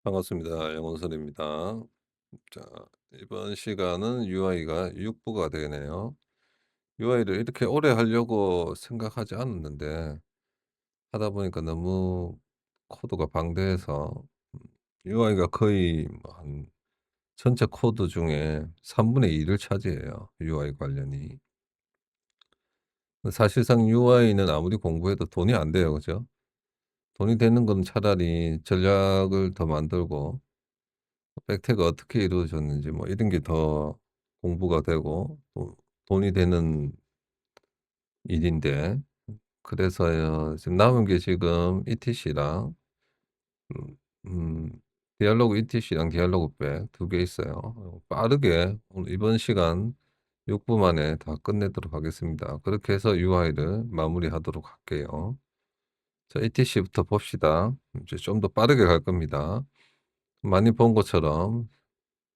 반갑습니다. 영원선입니다. 자, 이번 시간은 UI가 6 부가 되네요. UI를 이렇게 오래 하려고 생각하지 않았는데 하다 보니까 너무 코드가 방대해서 UI가 거의 뭐 한 전체 코드 중에 3분의 2를 차지해요, UI 관련이. 사실상 UI는 아무리 공부해도 돈이 안 돼요. 그죠? 돈이 되는 건 차라리 전략을 더 만들고 백태가 어떻게 이루어졌는지 뭐 이런 게 더 공부가 되고 또 돈이 되는 일인데, 그래서요 지금 남은 게 지금 ETC랑 음 디알로그 ETC랑 디알로그 백 두 개 있어요. 빠르게 오늘 이번 시간 6분 만에 다 끝내도록 하겠습니다. 그렇게 해서 UI를 마무리하도록 할게요. 자, ETC부터 봅시다. 이제 좀 더 빠르게 갈 겁니다. 많이 본 것처럼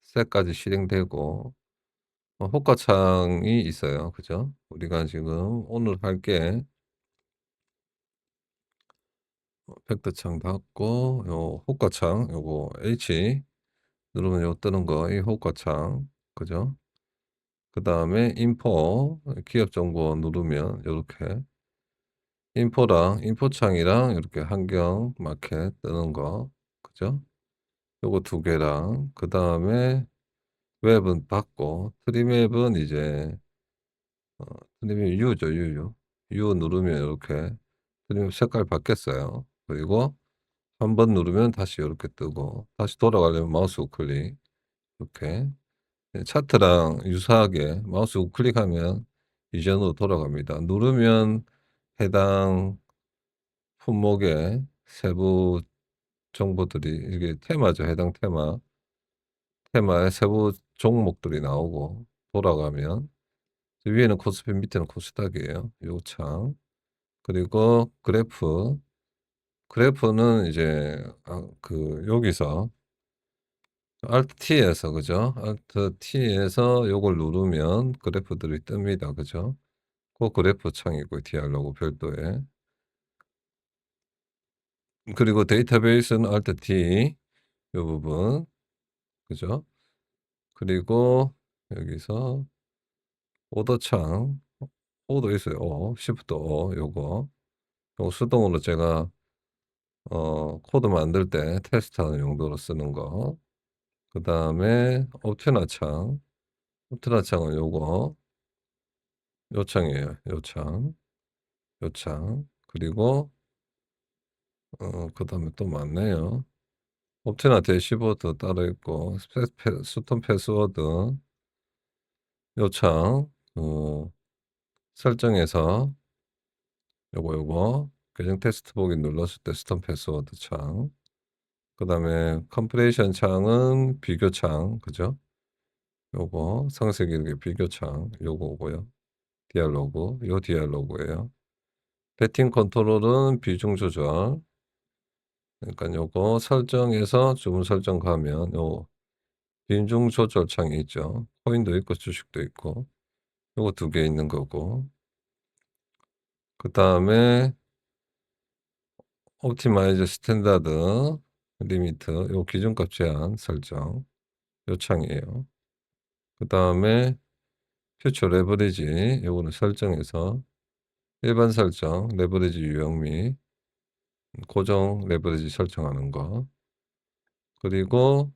셋까지 실행되고 호가창이 있어요. 그죠? 우리가 지금 오늘 할 게 팩트창 닫고 요 호가창 요거 H 누르면 요 뜨는 거 이 호가창. 그죠? 그다음에 인포 기업 정보 누르면 요렇게 인포랑 인포창이랑 이렇게 한경 마켓 뜨는 거. 그죠? 요거 두 개랑 그다음에 웹은 닫고 트리맵은 이제 어 트리맵 U죠, U. U 누르면 요렇게 트리맵 색깔 바뀌었어요. 그리고 한 번 누르면 다시 요렇게 뜨고 다시 돌아가려면 마우스 우클릭 이렇게. 예, 차트랑 유사하게 마우스 우클릭하면 이전으로 돌아갑니다. 누르면 해당 품목의 세부 정보들이 이게 테마죠. 해당 테마의 세부 종목들이 나오고 돌아가면 위에는 코스피 밑에는 코스닥이에요. 요 창. 그리고 그래프는 이제 여기서 Alt T에서 그죠? Alt T에서 요걸 누르면 그래프들이 뜹니다. 그죠? 고 그래프 창이고 디알로그 별도에. 그리고 데이터베이스는 Alt T 요 부분. 그죠? 그리고 여기서 오더 창 오도 있어요. Shift 요거. 요거 수동으로 제가 코드 만들 때 테스트하는 용도로 쓰는 거. 그다음에 옵티나 창. 옵티나 창은 요 창이에요. 요 창. 요 창. 그리고 그다음에 또 많네요. 옵티나 대시보드 따로 있고 스톤 패스워드 요 창 설정에서 요거 계정 테스트 보기 눌렀을 때 스톤 패스워드 창. 그다음에 컴프레이션 창은 비교 창. 그죠? 요거 상세 기록의 비교 창 요거고요. 디알로그 요 디알로그예요. 배팅 컨트롤은 비중 조절. 그러니까 요거 설정에서 주문 설정 가면 요 비중 조절 창이 있죠. 코인도 있고 주식도 있고 요거 두 개 있는 거고. 그다음에 옵티마이즈 스탠다드 리미트 요 기준값 제한 설정 요 창이에요. 그다음에 퓨처 레버리지 요거는 설정에서 일반 설정 레버리지 유형 및 고정 레버리지 설정하는 거. 그리고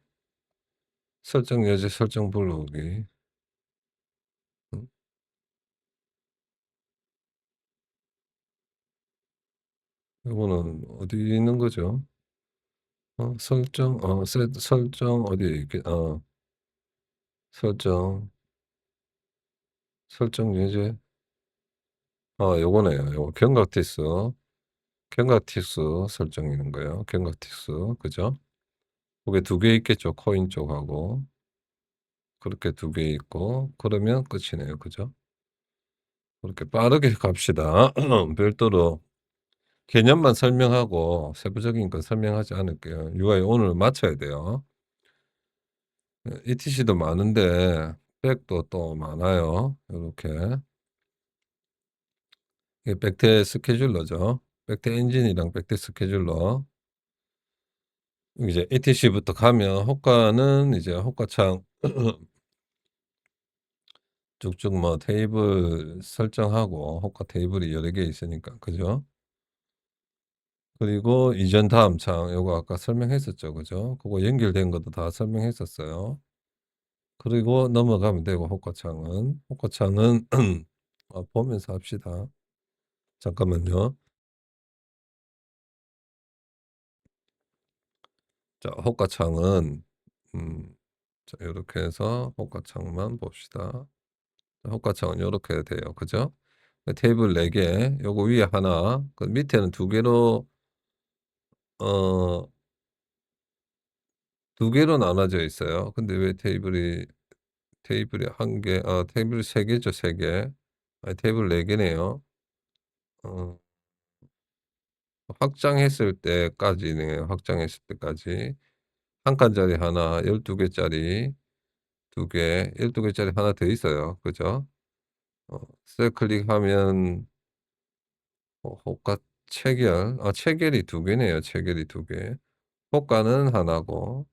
설정 여지 설정 불러오기. 음 요거는 어디 있는 거죠? 설정 설정 어디에 있게 설정, 설정 예제 요거네요. 요거 경각티스 설정이는 거예요. 경각티스 그죠? 고게 두 개 있겠죠, 코인 쪽하고. 그렇게 두 개 있고 그러면 끝이네요. 그죠? 그렇게 빠르게 갑시다. 별도로 개념만 설명하고 세부적인 건 설명하지 않을게요. UI 오늘 마쳐야 돼요. ETC도 많은데 백도 또 많아요. 요렇게. 이게 백대 스케줄러죠. 백대 엔진이랑 백대 스케줄러. 이제 etc부터 가면 호가는 이제 호가창 쭉쭉 뭐 테이블 설정하고 호가 테이블이 여러 개 있으니까 그죠? 그리고 이전 다음 창 요거 아까 설명했었죠. 그죠? 그거 연결된 것도 다 설명했었어요. 그리고 넘어가면 되고 호가창은. 호가창은 보면서 합시다. 잠깐만요. 자 호가창은 자 요렇게 해서 호가창만 봅시다. 호가창은 요렇게 돼요. 그죠? 테이블 4개 요거 위에 하나 그 밑에는 2 개로 어 2 개로 나눠져 있어요. 근데 왜 테이블이 1 개 테이블이 3 개죠, 3 개. 아니 테이블 4 개네요. 어 확장했을 때까지네요. 확장했을 때까지. 한 칸짜리 하나 12 개짜리 2 개, 12 개짜리 하나 더 있어요. 그죠? 세 클릭하면 호가 체결 체결이 2 개네요, 체결이 2 개. 호가는 하나고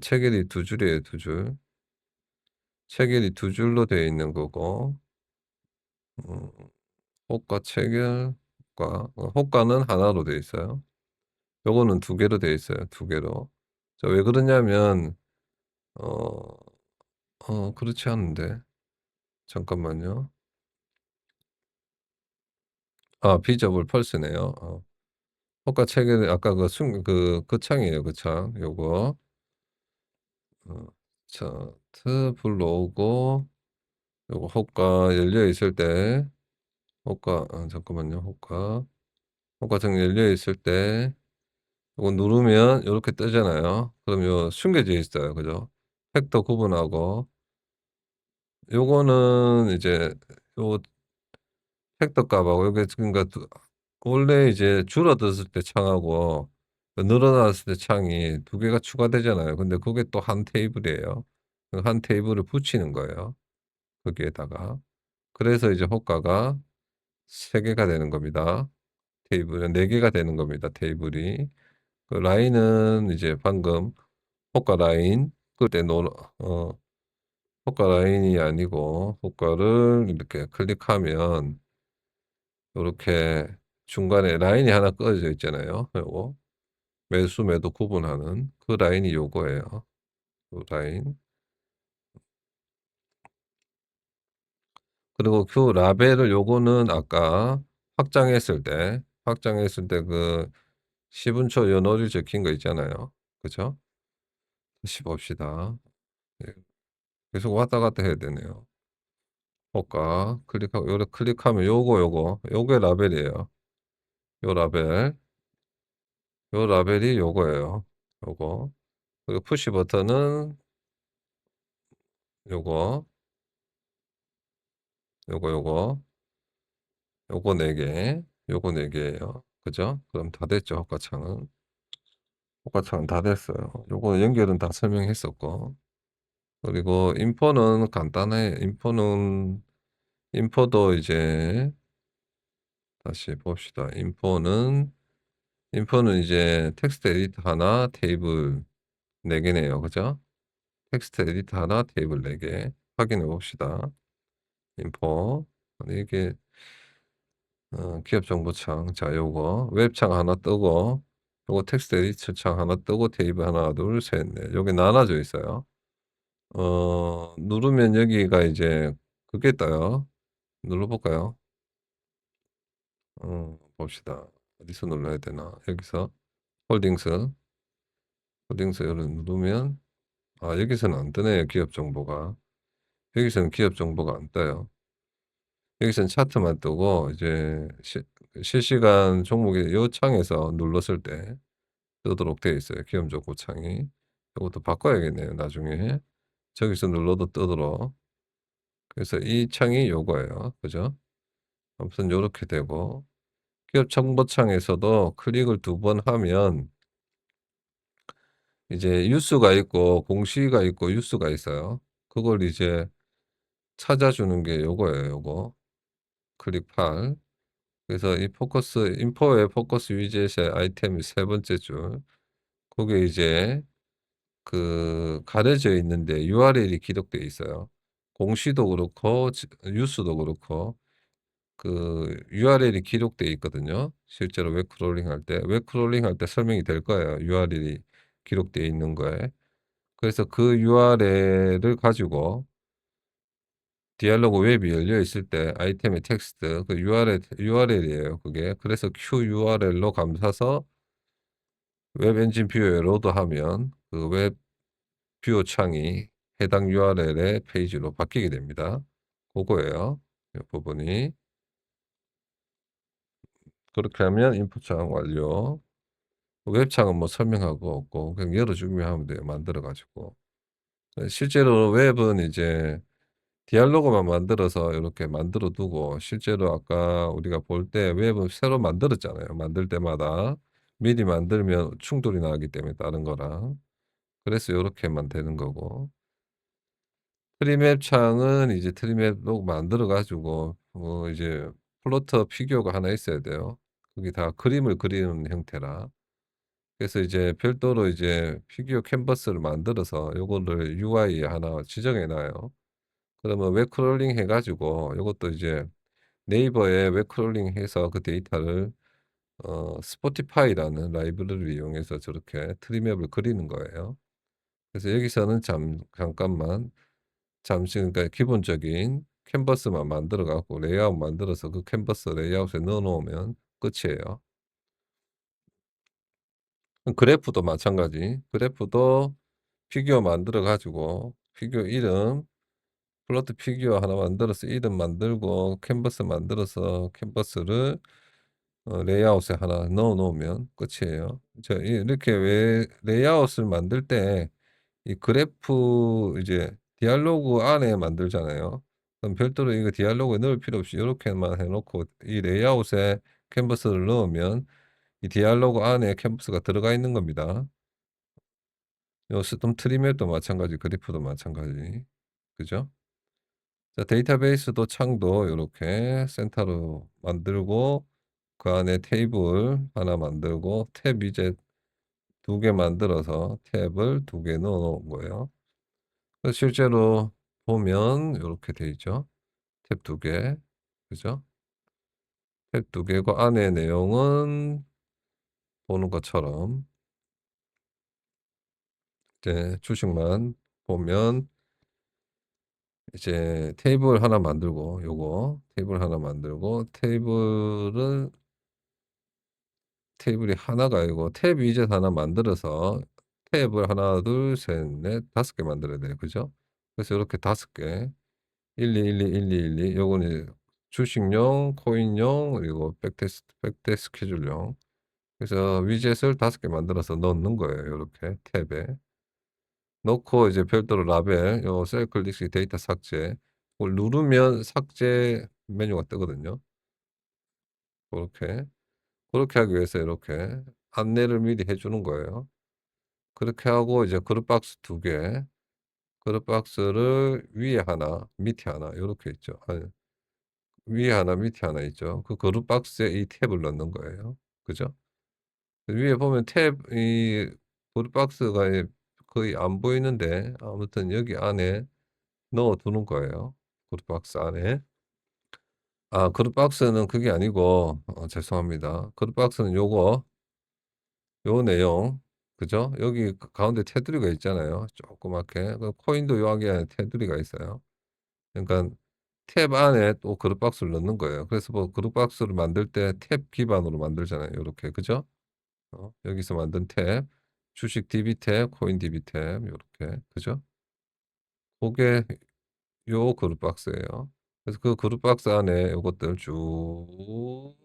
체결이 2 줄이에요, 2 줄. 체결이 2 줄로 되어 있는 거고 음 호가 체결 호가는 하나로 되어 있어요. 요거는 2 개로 되어 있어요, 2 개로. 자 왜 그러냐면 어 그렇지 않은데. 잠깐만요. 비저블 펄스네요. 호가 체결이 아까 그 창이에요, 그 창. 요거. 어 차트 불러오고 요거 호가 열려 있을 때 호가 잠깐만요. 호가창 열려 있을 때 요거 누르면 요렇게 뜨잖아요. 그럼 요 숨겨져 있어요. 그죠? 팩터 구분하고 요거는 이제 요 팩터 값하고 요게 그러니까 원래 이제 줄어들었을 때 창하고 늘어났을 때 창이 2 개가 추가되잖아요. 근데 그게 또 한 테이블이에요. 그 한 테이블을 붙이는 거예요, 거기에다가. 그래서 이제 호가가 3 개가 되는 겁니다. 테이블은 4 개가 되는 겁니다, 테이블이. 그 라인은 이제 방금 호가 라인 그때 어 호가 라인이 아니고 호가를 이렇게 클릭하면 요렇게 중간에 라인이 하나 그어져 있잖아요. 요거 매수 매도 구분하는 그 라인이 요거예요. 요 라인. 그리고 그 라벨을 요거는 아까 확장했을 때 그 시분초 요 노즐 적힌 거 있잖아요. 그죠? 다시 봅시다. 예. 계속 왔다 갔다 해야 되네요. 호가 클릭하고 요래 클릭하면 요게 라벨이에요. 요 라벨. 요 라벨이 요거예요. 요거. 그리고 푸시 버튼은 요거, 요거, 요거 4 개, 요거 4 개예요. 그죠? 그럼 다 됐죠, 호가창은. 호가창은 다 됐어요. 요거 연결은 다 설명했었고. 그리고 인포는 간단해. 인포도 이제 다시 봅시다. 인포는 이제 텍스트 에디터 하나, 테이블 4 개네요. 그죠? 텍스트 에디터 하나, 테이블 4 개. 확인해 봅시다. 인포. 이게 기업 정보창. 자 요거 웹창 하나 뜨고 요거 텍스트 에디터 창 하나 뜨고 테이블 하나 둘 셋 넷 요게 나눠져 있어요. 누르면 여기가 이제 그게 떠요. 눌러 볼까요? 봅시다. 어디서 눌러야 되나? 여기서 홀딩스, 홀딩스를 누르면 여기서는 안 뜨네요, 기업 정보가. 여기서는 기업 정보가 안 떠요. 여기서는 차트만 뜨고 이제 실시간 종목이 요 창에서 눌렀을 때 뜨도록 되어 있어요, 기업 정보 창이. 요것도 바꿔야겠네요, 나중에. 저기서 눌러도 뜨도록. 그래서 이 창이 요거예요. 그죠? 아무튼 요렇게 되고 기업 정보창에서도 클릭을 2번 하면 이제 뉴스가 있고 공시가 있고 뉴스가 있어요. 그걸 이제 찾아주는 게 요거예요, 요거. 클릭 8. 그래서 이 포커스 인포의 포커스 위젯의 아이템이 세 번째 줄. 거기에 이제 그 가려져 있는데 URL이 기록되어 있어요. 공시도 그렇고 뉴스도 그렇고 그 URL이 기록되어 있거든요. 실제로 웹 크롤링 할 때. 웹 크롤링 할 때 설명이 될 거예요, URL이 기록되어 있는 거에. 그래서 그 URL을 가지고 디알로그 웹이 열려 있을 때 아이템의 텍스트 그 URL이에요, 그게. 그래서 QURL로 감싸서 웹 엔진 뷰어에 로드하면 그 웹 뷰어 창이 해당 URL의 페이지로 바뀌게 됩니다. 고거예요, 이 부분이. 그렇게 하면 인풋 창 완료. 웹 창은 뭐 설명할 거 없고 그냥 열어 주기만 하면 돼요, 만들어 가지고. 실제로 웹은 이제 디알로그만 만들어서 이렇게 만들어 두고 실제로 아까 우리가 볼 때 웹은 새로 만들었잖아요, 만들 때마다. 미리 만들면 충돌이 나기 때문에 다른 거랑. 그래서 요렇게만 되는 거고. 트리맵 창은 이제 트리맵 로고 만들어 가지고 이제 플로터 피규어가 하나 있어야 돼요. 그게 다 그림을 그리는 형태라. 그래서 이제 별도로 이제 피규어 캔버스를 만들어서 요거를 UI에 하나 지정해 놔요. 그러면 웹 크롤링 해 가지고 요것도 이제 네이버에 웹 크롤링 해서 그 데이터를 스포티파이라는 라이브러리를 이용해서 저렇게 트리맵을 그리는 거예요. 그래서 여기서는 잠깐만 잠시 그러니까 기본적인 캔버스만 만들어 갖고 레이아웃 만들어서 그 캔버스 레이아웃에 넣어 놓으면 끝이에요. 그래프도 마찬가지. 그래프도 피규어 만들어 가지고 피규어 이름 플로트 피규어 하나 만들어서 이름 만들고 캔버스 만들어서 캔버스를 레이아웃에 하나 넣어 놓으면 끝이에요. 이렇게 왜 레이아웃을 만들 때 이 그래프 이제 디알로그 안에 만들잖아요. 그럼 별도로 이거 디알로그에 넣을 필요 없이 요렇게만 해 놓고 이 레이아웃에 캔버스를 넣으면 이 디알로그 안에 캔버스가 들어가 있는 겁니다. 요 스톰 트리맵도 마찬가지 그래프도 마찬가지. 그죠? 자, 데이터베이스도 창도 요렇게 센터로 만들고 그 안에 테이블 하나 만들고 탭 이제 2개 만들어서 탭을 2개 넣어 놓은 거예요. 그래서 실제로 보면 요렇게 돼 있죠. 탭 2개. 그죠? 탭 2개고 안에 내용은 보는 것처럼 이제 주식만 보면 이제 테이블 하나 만들고 요거 테이블 하나 만들고 테이블이 하나가 아니고 탭 위젯 하나 만들어서 탭을 하나 둘 셋 넷 5개 만들어야 돼요. 그죠? 그래서 요렇게 5개 1, 2, 1, 2, 1, 2, 1, 2 요거는 주식용, 코인용 그리고 백대 스케줄용. 그래서 위젯을 5개 만들어서 넣는 거예요, 요렇게 탭에. 넣고 이제 별도로 라벨 요 셀 클릭 시 데이터 삭제 그걸 누르면 삭제 메뉴가 뜨거든요. 고렇게. 그렇게 하기 위해서 이렇게 안내를 미리 해 주는 거예요. 그렇게 하고 이제 그룹 박스 2개 그룹 박스를 위에 하나 밑에 하나 요렇게 있죠. 아니 위에 하나 밑에 하나 있죠. 그 그룹 박스에 이 탭을 넣는 거예요. 그죠? 위에 보면 탭 이 그룹 박스가 거의 안 보이는데 아무튼 여기 안에 넣어 두는 거예요, 그룹 박스 안에. 아 그룹 박스는 그게 아니고 죄송합니다. 그룹 박스는 요 내용 그죠? 여기 가운데 테두리가 있잖아요, 조그맣게. 그 코인도 요 안에 테두리가 있어요. 그러니까 탭 안에 또 그룹 박스를 넣는 거예요. 그래서 뭐 그룹 박스를 만들 때 탭 기반으로 만들잖아요, 요렇게. 그죠? 여기서 만든 탭, 주식 DB 탭, 코인 DB 탭 요렇게. 그죠? 고게 요 그룹 박스예요. 그래서 그 그룹 박스 안에 요것들 쭉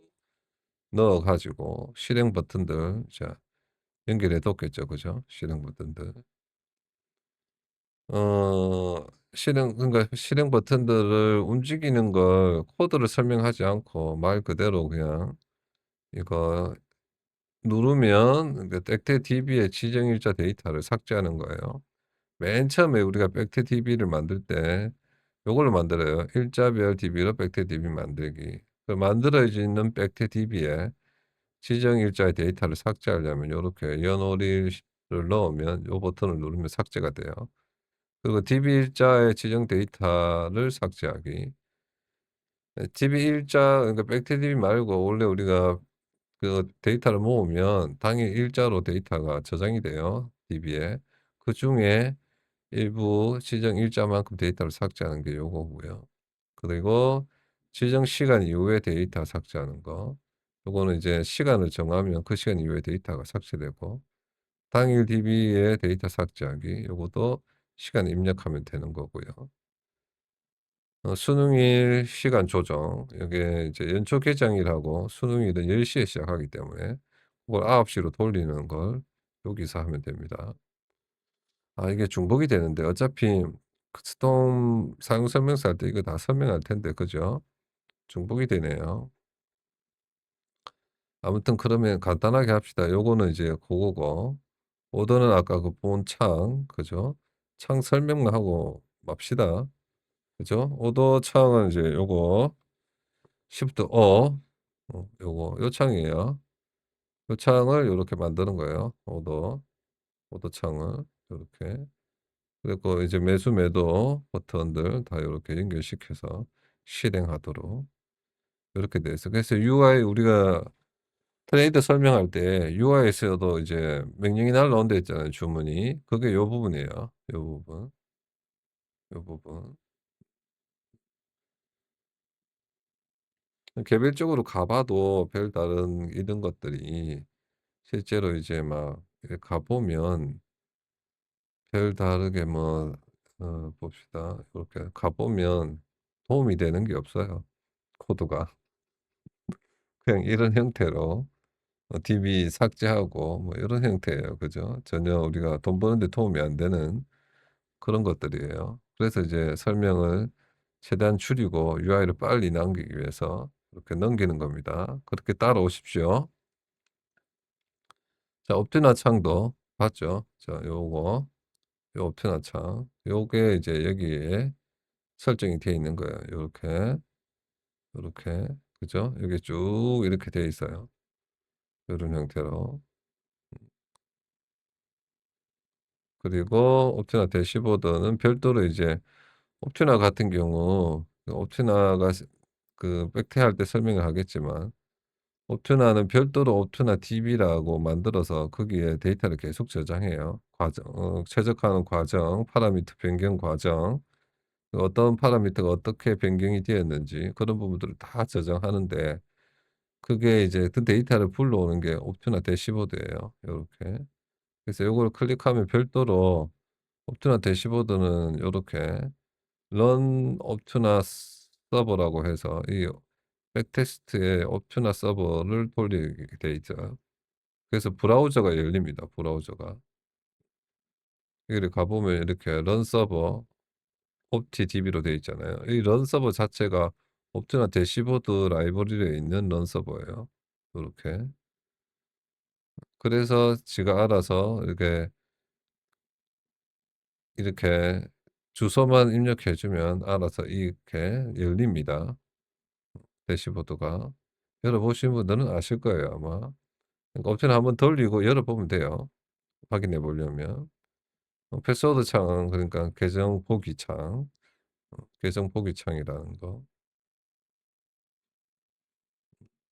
넣어 가지고 실행 버튼들 자 연결해 뒀겠죠. 그죠? 실행 버튼들. 어 그러니까 실행 버튼들을 움직이는 걸 코드를 설명하지 않고 말 그대로 그냥 이거 누르면 그러니까 백태DB의 지정일자 데이터를 삭제하는 거예요. 맨 처음에 우리가 백태DB를 만들 때 요걸로 만들어요. 일자별 DB로 백태DB 만들기. 그 만들어져 있는 백태DB에 지정일자의 데이터를 삭제하려면 요렇게 연월일 넣으면 요 버튼을 누르면 삭제가 돼요. 그리고 DB 일자의 지정 데이터를 삭제하기. DB 일자 그러니까 백TDB 말고 원래 우리가 그 데이터를 모으면 당일 일자로 데이터가 저장이 돼요, DB에. 그중에 일부 지정 일자만큼 데이터를 삭제하는 게 요거고요. 그리고 지정 시간 이후에 데이터 삭제하는 거. 요거는 이제 시간을 정하면 그 시간 이후에 데이터가 삭제되고 당일 DB에 데이터 삭제하기 요것도 시간 입력하면 되는 거고요. 수능일 시간 조정 요게 이제 연초 개장일하고 수능일은 10 시에 시작하기 때문에 그걸 9 시로 돌리는 걸 여기서 하면 됩니다. 이게 중복이 되는데 어차피 스톰 사용 설명서 할 때 이거 다 설명할 텐데 그죠? 중복이 되네요. 아무튼 그러면 간단하게 합시다. 요거는 이제 고거고 오더는 아까 그 본 창 그죠? 창 설명만 하고 맙시다. 그죠? 오더 창은 이제 요거 Shift 요거 요 창이에요. 요 창을 요렇게 만드는 거예요. 오더 창을 요렇게. 그리고 이제 매수 매도 버튼들 다 요렇게 연결시켜서 실행하도록 요렇게 돼 있어. 그래서 UI 우리가 트레이드 설명할 때 UI에서도 이제 명령이 날라온다 했잖아요, 주문이. 그게 요 부분이에요. 요 부분. 요 부분. 개별적으로 가 봐도 별다른 이런 것들이 실제로 이제 막 이렇게 가 보면 별다르게 뭐 봅시다. 이렇게 가 보면 도움이 되는 게 없어요, 코드가. 그냥 이런 형태로 DB 삭제하고 뭐 이런 형태예요. 그죠? 전혀 우리가 돈 버는 데 도움이 안 되는 그런 것들이에요. 그래서 이제 설명을 최대한 줄이고 UI를 빨리 남기기 위해서 이렇게 넘기는 겁니다. 그렇게 따라오십시오. 자, 옵티나 창도 봤죠? 자, 요 옵티나 창. 요게 이제 여기에 설정이 되어 있는 거예요. 요렇게, 요렇게. 그죠? 여기 쭉 이렇게 되어 있어요. 요런 형태로. 그리고 옵티나 대시보드는 별도로 이제 옵티나 같은 경우 옵티나가 그 백태할 때 설명을 하겠지만 옵티나는 별도로 옵티나 DB라고 만들어서 거기에 데이터를 계속 저장해요. 과정 최적화하는 과정, 파라미터 변경 과정, 어떤 파라미터가 어떻게 변경이 되었는지 그런 부분들을 다 저장하는데 그게 이제 그 데이터를 불러오는 게 옵티나 대시보드예요. 요렇게. 그래서 요거를 클릭하면 별도로 옵티나 대시보드는 요렇게 런 옵티나 서버라고 해서 이 백테스트에 옵티나 서버를 돌리게 돼 있죠. 그래서 브라우저가 열립니다, 브라우저가. 여기를 가 보면 이렇게 런 서버 optdb로 되어 있잖아요. 이 런 서버 자체가 옵티나 대시보드 라이브러리에 있는 런 서버예요. 요렇게. 그래서 지가 알아서 이렇게 주소만 입력해 주면 알아서 이렇게 열립니다, 대시보드가. 열어 보신 분들은 아실 거예요, 아마. 그러니까 옵션 한번 돌리고 열어 보면 돼요, 확인해 보려면. 패스워드 창은 그러니까 계정 보기 창, 계정 보기 창이라는 거.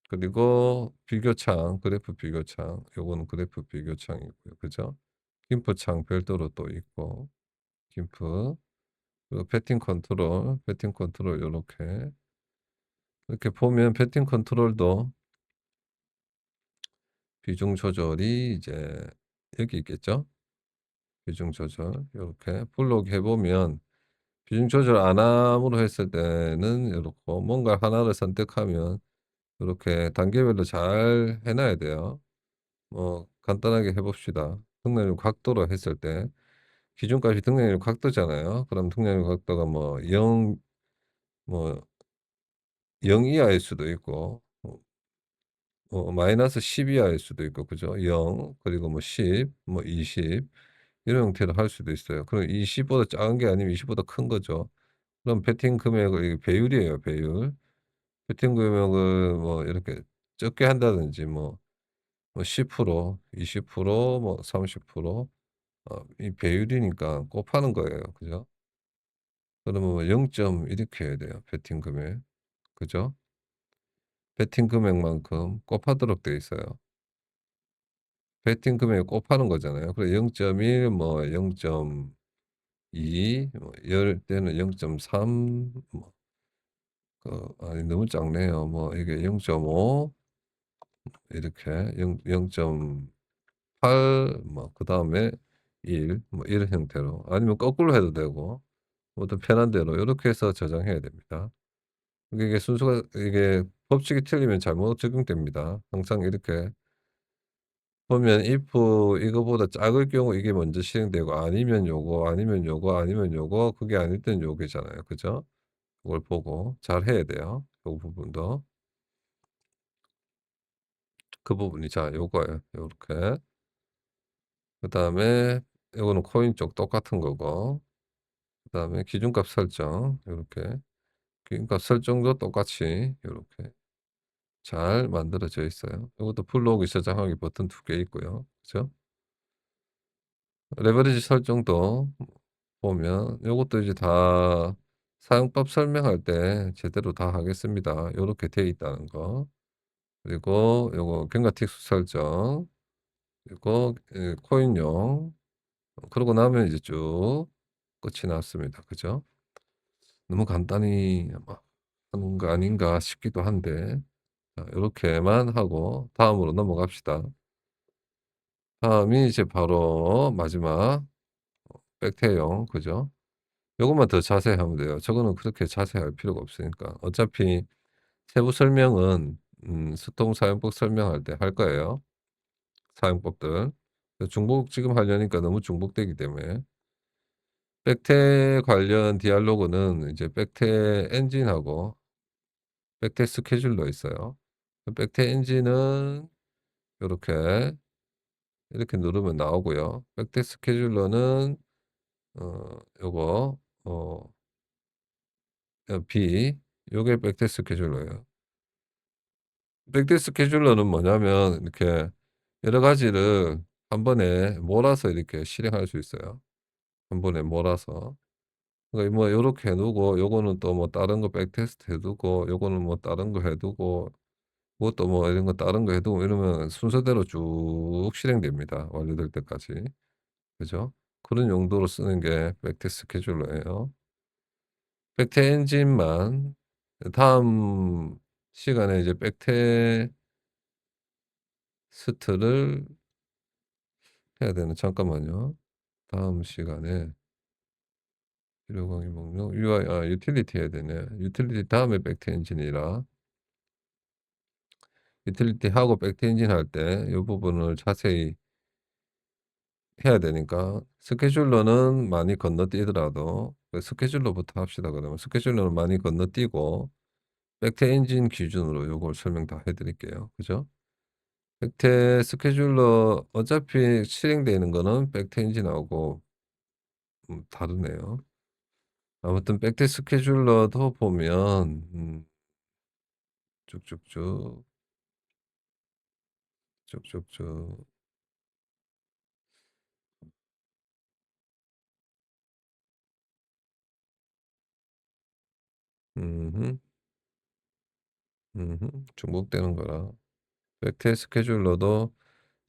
그리고 비교 창, 그래프 비교 창. 요거는 그래프 비교 창이고요. 그죠? 김프 창 별도로 또 있고 김프. 그리고 패팅 컨트롤 요렇게. 이렇게 보면 패팅 컨트롤도 비중 조절이 이제 여기 있겠죠? 비중 조절 요렇게 블록 해 보면 비중 조절 안 함으로 했을 때는 요렇고 뭔가 하나를 선택하면 요렇게 단계별로 잘 해 놔야 돼요. 뭐 간단하게 해 봅시다. 등락률 각도로 했을 때 기준값이 등락률 각도잖아요. 그럼 등락률 각도가 뭐 0 뭐 0 이하일 수도 있고 마이너스 10 이하일 수도 있고 그죠? 0 그리고 뭐 10 뭐 20 이런 형태로 할 수도 있어요. 그럼 20 보다 작은 게 아니면 20 보다 큰 거죠. 그럼 베팅 금액을 이게 배율이에요, 배율. 베팅 금액을 뭐 이렇게 적게 한다든지 뭐 뭐 10% 20% 30% 이 배율이니까 곱하는 거예요. 그죠? 그러면 뭐 0 이렇게 해야 돼요, 베팅 금액. 그죠? 베팅 금액만큼 곱하도록 돼 있어요. 베팅 금액 곱하는 거잖아요. 그래 0.1 뭐 0.2 뭐 이럴 때는 0.3 뭐 아니 너무 작네요. 뭐 이게 0.5 이렇게 0.8 뭐 그다음에 1 뭐 이런 형태로 아니면 거꾸로 해도 되고 뭐든 편한 대로 요렇게 해서 저장해야 됩니다. 이게 순서가 이게 법칙이 틀리면 잘못 적용됩니다. 항상 이렇게 보면 if 이거보다 작을 경우 이게 먼저 실행되고 아니면 요거, 아니면 요거, 아니면 요거 그게 아닐 땐 요게잖아요. 그죠? 그걸 보고 잘 해야 돼요. 요 부분도. 그 부분이 자 요거예요. 요렇게. 그다음에 요거는 코인 쪽 똑같은 거고 그다음에 기준값 설정 요렇게 기준값 설정도 똑같이 요렇게 잘 만들어져 있어요. 요것도 블로그 저장하기 버튼 2개 있고요. 그죠? 레버리지 설정도 보면 요것도 이제 다 사용법 설명할 때 제대로 다 하겠습니다. 요렇게 되어 있다는 거. 그리고 요거 경과틱수 설정 그리고 코인용 그러고 나면 이제 쭉 끝이 났습니다. 그죠? 너무 간단히 막 하는 거 아닌가 싶기도 한데 자 요렇게만 하고 다음으로 넘어갑시다. 다음이 이제 바로 마지막 백태용 그죠? 요것만 더 자세히 하면 돼요. 저거는 그렇게 자세히 할 필요가 없으니까. 어차피 세부 설명은 수동 사용법 설명할 때 할 거예요, 사용법들. 중복 지금 하려니까 너무 중복되기 때문에. 백태 관련 디알로그는 이제 백태 엔진하고 백태 스케줄러 있어요. 백태 엔진은 요렇게 이렇게 누르면 나오고요. 백태 스케줄러는 요거 B 요게 백태 스케줄러예요. 백대 스케줄러는 뭐냐면 이렇게 여러 가지를 한 번에 몰아서 이렇게 실행할 수 있어요. 한 번에 몰아서. 그러니까 뭐 요렇게 해 두고 요거는 또 뭐 다른 거 백테스트 해 두고 요거는 뭐 다른 거 해 두고 그것도 뭐 이런 거 다른 거 해 두고 이러면 순서대로 쭉 실행됩니다, 완료될 때까지. 그죠? 그런 용도로 쓰는 게 백태 스케줄러예요. 백태 엔진만 다음 시간에 이제 백태 스트를 해야 되는 잠깐만요. 다음 시간에 필요 강의 목록 UI 유틸리티 해야 되네. 유틸리티 다음에 백트 엔진이라 유틸리티 하고 백트 엔진 할 때 이 부분을 자세히 해야 되니까 스케줄러는 많이 건너뛰더라도 그 스케줄러부터 합시다 그러면 스케줄러는 많이 건너뛰고 백트 엔진 기준으로 요걸 설명 다 해 드릴게요. 그죠? 백트 스케줄러 어차피 실행되는 거는 백트 엔진하고 다르네요. 아무튼 백대 스케줄러도 보면 쭉쭉쭉, 쭉쭉쭉 음흠, 중복되는 거라. 백대 스케줄러도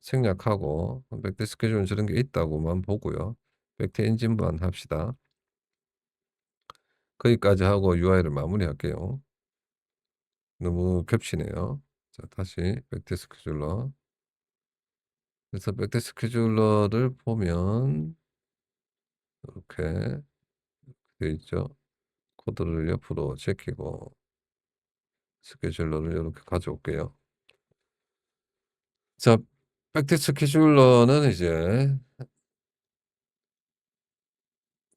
생략하고 백대 스케줄은 저런 게 있다고만 보고요. 백대 엔진만 합시다. 거기까지 하고 UI를 마무리할게요. 너무 겹치네요. 자, 다시 백대 스케줄러. 그래서 백대 스케줄러를 보면 이렇게 돼 있죠. 코드를 옆으로 제끼고 스케줄러를 이렇게 가져올게요. 자, 백트 스케줄러는 이제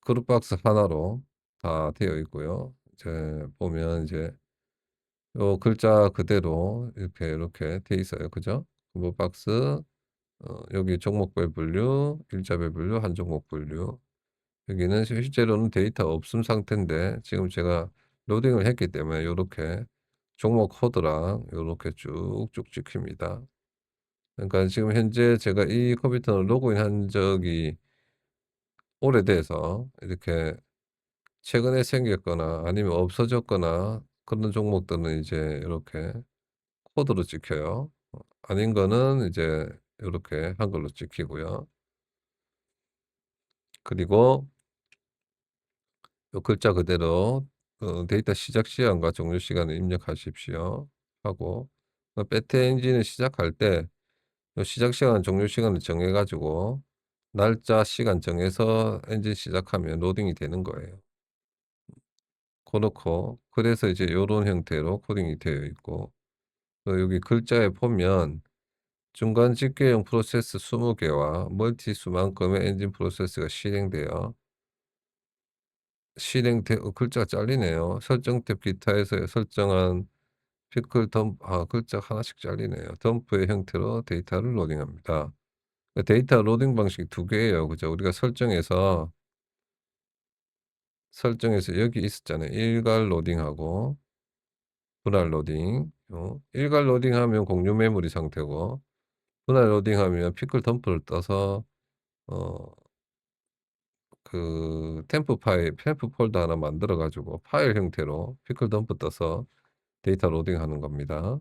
그룹박스 하나로 다 되어 있고요. 이제 보면 이제 요 글자 그대로 이렇게 돼 있어요. 그죠? 그룹박스 여기 종목별 분류, 일자별 분류, 한 종목 분류. 여기는 실제로는 데이터 없음 상태인데 지금 제가 로딩을 했기 때문에 요렇게 종목 코드랑 요렇게 쭉쭉 찍힙니다. 그러니까 지금 현재 제가 이 컴퓨터는 로그인한 적이 오래돼서 이렇게 최근에 생겼거나 아니면 없어졌거나 그런 종목들은 이제 이렇게 코드로 찍혀요. 아닌 거는 이제 요렇게 한글로 찍히고요. 그리고 요 글자 그대로 데이터 시작 시간과 종료 시간을 입력하십시오 하고 배트 엔진을 시작할 때 요 시작 시간, 종료 시간을 정해 가지고 날짜, 시간 정해서 엔진 시작하면 로딩이 되는 거예요. 고놓고 그래서 이제 요런 형태로 코딩이 되어 있고 여기 글자에 보면 중간 집계형 프로세스 20 개와 멀티 수만큼의 엔진 프로세스가 실행되어 글자가 잘리네요. 설정 탭 기타에서 설정한 피클 덤프 글자가 하나씩 잘리네요. 덤프의 형태로 데이터를 로딩합니다. 데이터 로딩 방식이 두 개예요. 그죠? 우리가 설정해서 여기 있었잖아요. 일괄 로딩하고 분할 로딩. 일괄 로딩하면 공유 메모리 상태고 분할 로딩하면 피클 덤프를 떠서 어 템프 폴더 하나 만들어 가지고 파일 형태로 피클 덤프 떠서 데이터 로딩하는 겁니다.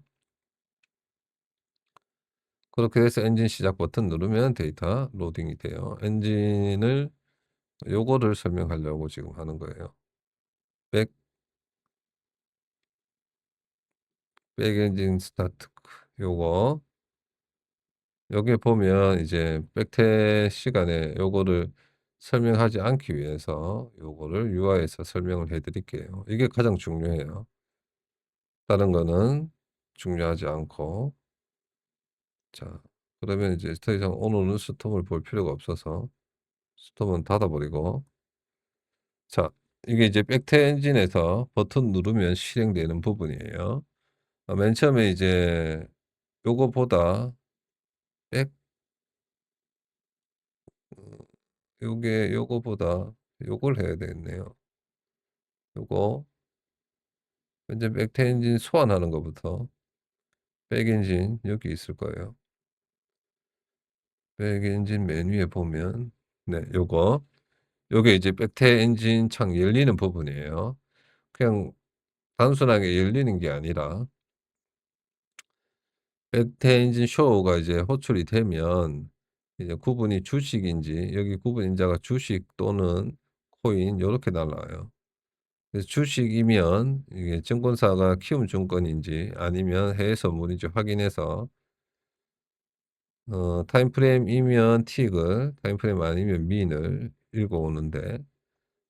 그렇게 해서 엔진 시작 버튼 누르면 데이터 로딩이 돼요. 엔진을 요거를 설명하려고 지금 하는 거예요. 백 엔진 스타트 요거 여기에 보면 이제 백태 시간에 요거를 설명하지 않기 위해서 요거를 UI에서 설명을 해 드릴게요. 이게 가장 중요해요. 다른 거는 중요하지 않고. 자 그러면 이제 더 이상 오늘은 스톱을 볼 필요가 없어서 스톱은 닫아 버리고 자 이게 이제 백태 엔진에서 버튼 누르면 실행되는 부분이에요. 맨 처음에 이제 요거보다 백 음 요게 요거보다 요걸 해야 되겠네요. 요거 먼저 백태 엔진 소환하는 것부터 백 엔진 여기 있을 거예요. 백 엔진 메뉴에 보면 네 요거 요게 이제 백태 엔진 창 열리는 부분이에요. 그냥 단순하게 열리는 게 아니라 백태 엔진 쇼가 이제 호출이 되면 이제 구분이 주식인지 여기 구분 인자가 주식 또는 코인 요렇게 날라와요. 그래서 주식이면 이게 증권사가 키운 증권인지 아니면 해외 선물인지 확인해서 타임프레임이면 틱을 타임프레임 아니면 민을 읽어 오는데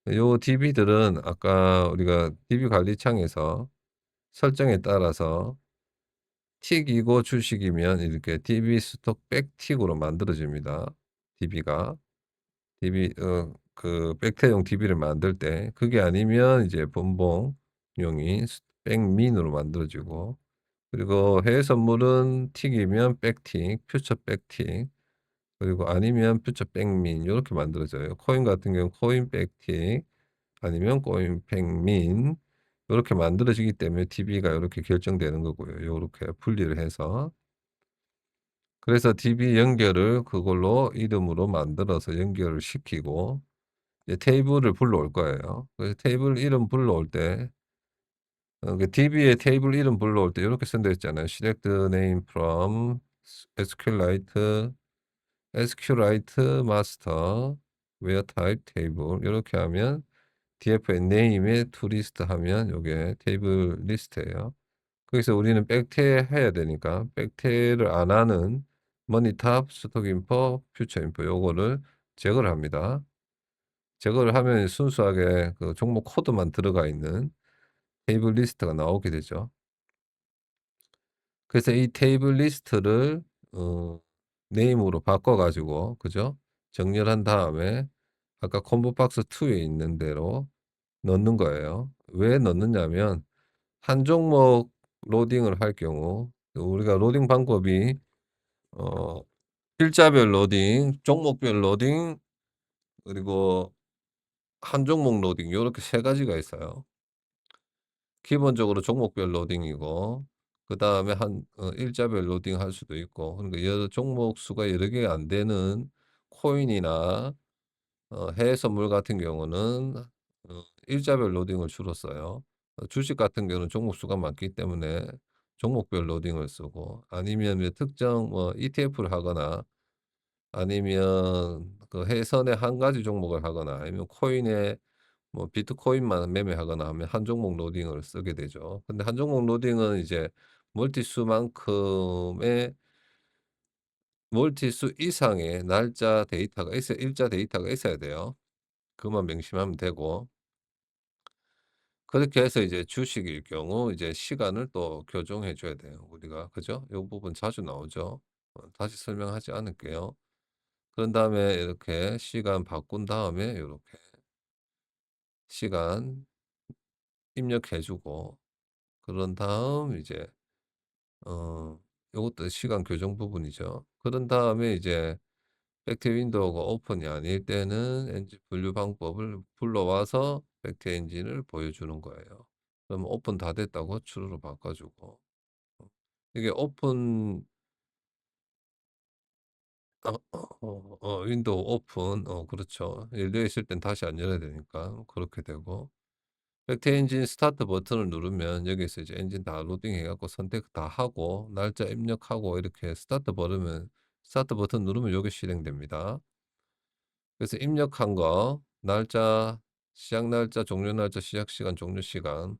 요 DB들은 아까 우리가 DB 관리창에서 설정에 따라서 틱이고 주식이면 이렇게 DB 스톡 백틱으로 만들어집니다. DB가. DB 백태용 DB를 만들 때 그게 아니면 이제 분봉용이 백민으로 만들어지고 그리고 해외 선물은 틱이면 백틱, 퓨처 백틱 그리고 아니면 퓨처 백민 요렇게 만들어져요. 코인 같은 경우는 코인 백틱 아니면 코인 백민 요렇게 만들어지기 때문에 DB가 요렇게 결정되는 거고요. 요렇게 분리를 해서. 그래서 DB 연결을 그걸로 이름으로 만들어서 연결을 시키고 이제 테이블을 불러올 거예요. 그래서 테이블 이름 불러올 때 그 DB에 테이블 이름 불러올 때 요렇게 선되어 있잖아요. select name from SQLite, SQLite master where type table 요렇게 하면 df에 name에 to list 하면 요게 테이블 리스트예요. 거기서 우리는 백태해야 되니까 백태를 안 하는 머니탑, 스톡인포, 퓨처인포 요거를 제거를 합니다. 제거를 하면 순수하게 그 종목 코드만 들어가 있는 테이블 리스트가 나오게 되죠. 그래서 이 테이블 리스트를 어 네임으로 바꿔 가지고 그죠? 정렬한 다음에 아까 콤보 박스 2에 있는 대로 넣는 거예요. 왜 넣느냐면 한 종목 로딩을 할 경우 우리가 로딩 방법이 어 필자별 로딩, 종목별 로딩 그리고 한 종목 로딩 요렇게 세 가지가 있어요. 기본적으로 종목별 로딩이고 그다음에 일자별 로딩할 수도 있고, 그러니까 여러 종목 수가 여러 개가 안 되는 코인이나 해외 선물 같은 경우는 일자별 로딩을 주로 써요. 주식 같은 경우는 종목 수가 많기 때문에 종목별 로딩을 쓰고, 아니면 특정 ETF를 하거나, 아니면 그 해선의 한 가지 종목을 하거나, 아니면 코인에 비트코인만 매매하거나 하면 한 종목 로딩을 쓰게 되죠. 근데 한 종목 로딩은 이제 멀티수만큼의 멀티수 이상의 날짜 데이터가 있어 일자 데이터가 있어야 돼요. 그것만 명심하면 되고, 그렇게 해서 이제 주식일 경우 이제 시간을 또 교정해 줘야 돼요, 우리가. 그죠? 요 부분 자주 나오죠. 다시 설명하지 않을게요. 그런 다음에 이렇게 시간 바꾼 다음에 요렇게 시간 입력해 주고, 그런 다음 이제 어 요것도 시간 교정 부분이죠. 그런 다음에 이제 백트 윈도우가 오픈이 아닐 때는 엔진 분류 방법을 불러와서 백트 엔진을 보여주는 거예요. 그럼 오픈 다 됐다고 true로 바꿔 주고, 어 이게 오픈 윈도우 오픈, 그렇죠. 열려 있을 땐 다시 안 열어야 되니까 그렇게 되고, 백트 엔진 스타트 버튼을 누르면 여기서 이제 엔진 다 로딩해 갖고 선택 다 하고 날짜 입력하고 이렇게 스타트 버튼 누르면 요게 실행됩니다. 그래서 입력한 거 날짜, 시작 날짜, 종료 날짜, 시작 시간, 종료 시간,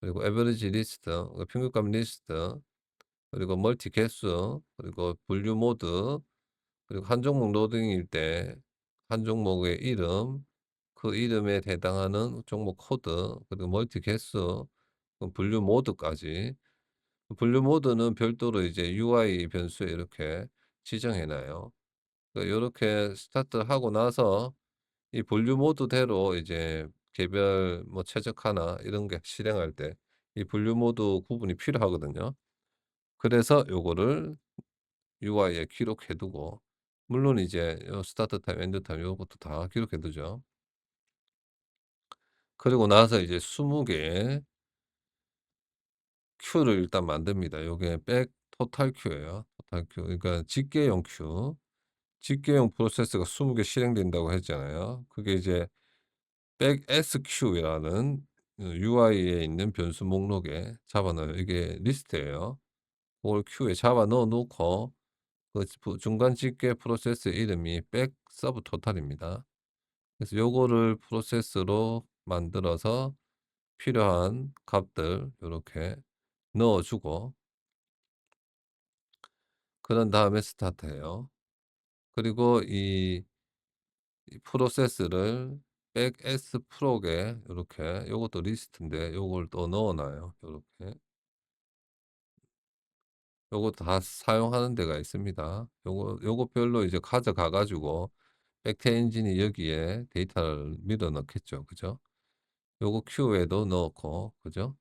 그리고 에버리지 리스트, 평균값 리스트, 그리고 멀티 개수, 그리고 분류 모드, 그리고 한 종목 로딩일 때 한 종목의 이름, 그 이름에 해당하는 종목 코드, 그리고 멀티 개수, 분류 모드까지. 분류 모드는 별도로 이제 UI 변수에 이렇게 지정해 놔요. 요렇게 스타트하고 나서 이 분류 모드대로 이제 개별 최적화나 이런 게 실행할 때 이 분류 모드 구분이 필요하거든요. 그래서 요거를 UI에 기록해 두고, 물론 이제 요 스타트 타임, 엔드 타임 요것도 다 기록해 두죠. 그리고 나서 이제 20 개의 큐를 일단 만듭니다. 요게 백 토탈 큐예요. 토탈 큐. 그러니까 집계용 큐. 집계용 프로세스가 20개 실행된다고 했잖아요. 그게 이제 백 SQ이라는 UI에 있는 변수 목록에 잡아 넣어요. 이게 리스트예요. 그걸 큐에 잡아 넣어 놓고, 중간 집계 프로세스 이름이 백 서브 토탈입니다. 그래서 요거를 프로세스로 만들어서 필요한 값들 요렇게 넣어 주고, 그런 다음에 스타트해요. 그리고 이 프로세스를 백 S 프로에 요렇게, 요것도 리스트인데 요걸 또 넣어 놔요, 요렇게. 요거 다 사용하는 데가 있습니다. 요거 별로 이제 가져가 가지고 백트 엔진이 여기에 데이터를 밀어 넣겠죠. 그죠? 요거 큐에도 넣고, 그죠?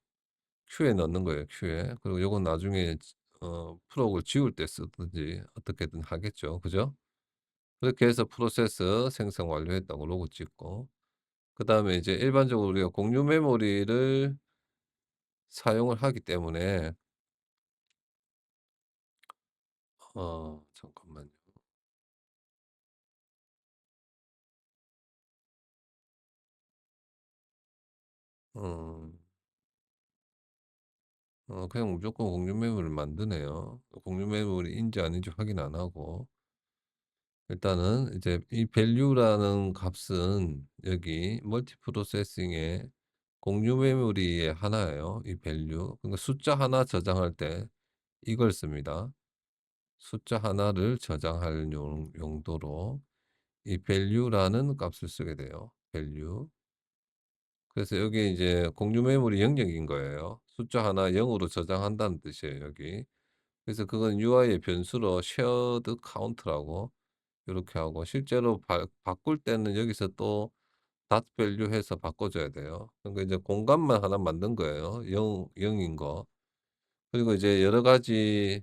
큐에 넣는 거예요, 큐에. 그리고 요건 나중에 프로그램을 지울 때 쓰든지 어떻게든 하겠죠. 그죠? 그렇게 해서 프로세스 생성 완료했다고 로고 찍고, 그다음에 이제 일반적으로 우리가 공유 메모리를 사용을 하기 때문에, 잠깐만요. 음. 그냥 무조건 공유 메모를 만드네요. 공유 메모리인지 아닌지 확인 안 하고. 일단은 이제 이 value라는 값은 여기 멀티 프로세싱의 공유 메모리의 하나예요, 이 value. 그러니까 숫자 하나 저장할 때 이걸 씁니다. 숫자 하나를 저장할 용도로 이 value라는 값을 쓰게 돼요. value. 그래서 여기 이제 공유 메모리 영역인 거예요. 숫자 하나 0으로 저장한다는 뜻이에요, 여기. 그래서 그건 UI의 변수로 shared count라고 요렇게 하고, 실제로 바꿀 때는 여기서 또 dot value 해서 바꿔줘야 돼요. 그러니까 이제 공간만 하나 만든 거예요, 0인 거. 그리고 이제 여러 가지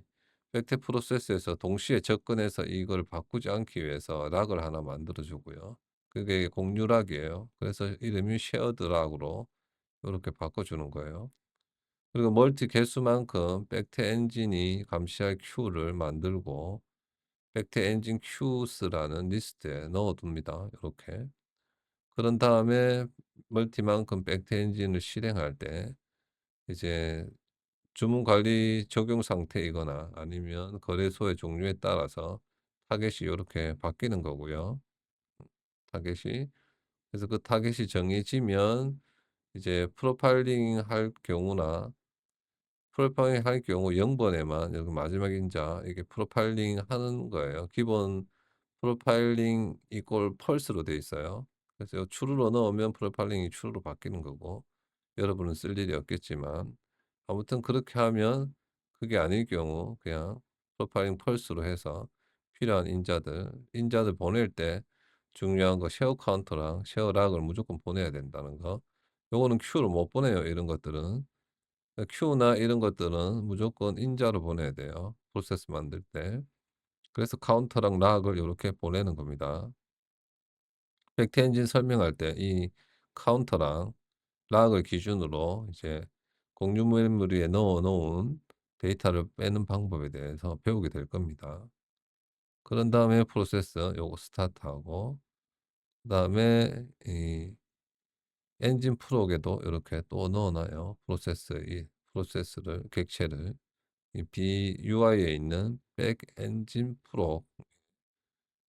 벡터 프로세스에서 동시에 접근해서 이걸 바꾸지 않기 위해서 락을 하나 만들어 주고요. 그게 공유 락이에요. 그래서 이름이 shared 락으로 요렇게 바꿔 주는 거예요. 그리고 멀티 개수만큼 백트 엔진이 감시할 큐를 만들고 백트 엔진 큐스라는 리스트에 넣어 둡니다. 요렇게. 그런 다음에 멀티만큼 백트 엔진을 실행할 때 이제 주문 관리 적용 상태이거나 아니면 거래소의 종류에 따라서 타겟이 요렇게 바뀌는 거고요. 타겟이. 그래서 그 타겟이 정해지면 이제 프로파일링 할 경우나 프로파일링 할 경우 0 번에만 여기 마지막 인자 이게 프로파일링 하는 거예요. 기본 프로파일링 이퀄 펄스로 돼 있어요. 그래서 요 true로 넣으면 프로파일링이 true로 바뀌는 거고 여러분은 쓸 일이 없겠지만 아무튼 그렇게 하면 그게 아닐 경우 그냥 프로파일링 펄스로 해서 필요한 인자들 보낼 때 중요한 거 쉐어 카운터랑 쉐어 락을 무조건 보내야 된다는 거. 요거는 큐로 못 보내요, 이런 것들은. 큐나 이런 것들은 무조건 인자로 보내야 돼요, 프로세스 만들 때. 그래서 카운터랑 락을 요렇게 보내는 겁니다. 벡터 엔진 설명할 때 이 카운터랑 락을 기준으로 이제 공유 메모리에 넣어 놓은 데이터를 빼는 방법에 대해서 배우게 될 겁니다. 그런 다음에 프로세스 요거 스타트하고 그다음에 이 엔진 프로에도 이렇게 또 넣어 놔요. 프로세스를 객체를 이 BUI에 있는 백 엔진 프로.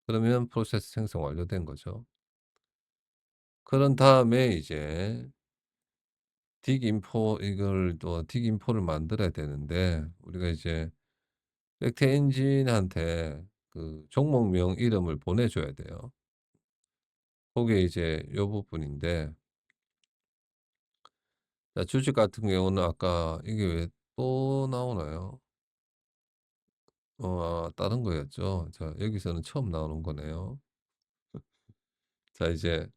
그러면 프로세스 생성 완료된 거죠. 그런 다음에 이제 딕인포 이걸 또 딕인포를 만들어야 되는데 우리가 이제 벡터 엔진한테 그 종목명 이름을 보내줘야 돼요. 그게 이제 요 부분인데 자 주식 같은 경우는 아까 이게 왜 또 나오나요? 다른 거였죠. 자 여기서는 처음 나오는 거네요. 자 이제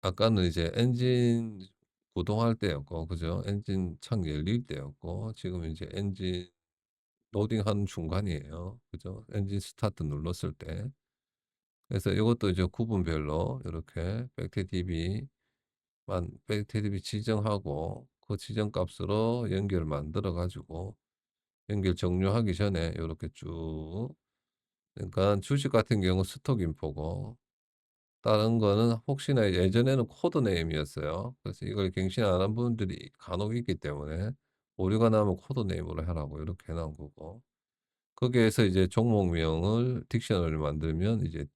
아까는 이제 엔진 구동할 때였고 그죠? 엔진 창 열릴 때였고 지금은 이제 엔진 로딩하는 중간이에요. 그죠? 엔진 스타트 눌렀을 때. 그래서 이것도 이제 구분별로 이렇게 백트DB 지정하고 그 지정 값으로 연결을 만들어 가지고 연결 종료하기 전에 요렇게 쭉 그러니까 주식 같은 경우 스톡 인포고 다른 거는 혹시나 예전에는 코드 네임이었어요. 그래서 이걸 갱신 안 한 분들이 간혹 있기 때문에 오류가 나면 코드 네임으로 하라고 이렇게 해 놓은 거고 거기에서 이제 종목명을 딕셔너리를 만들면 이제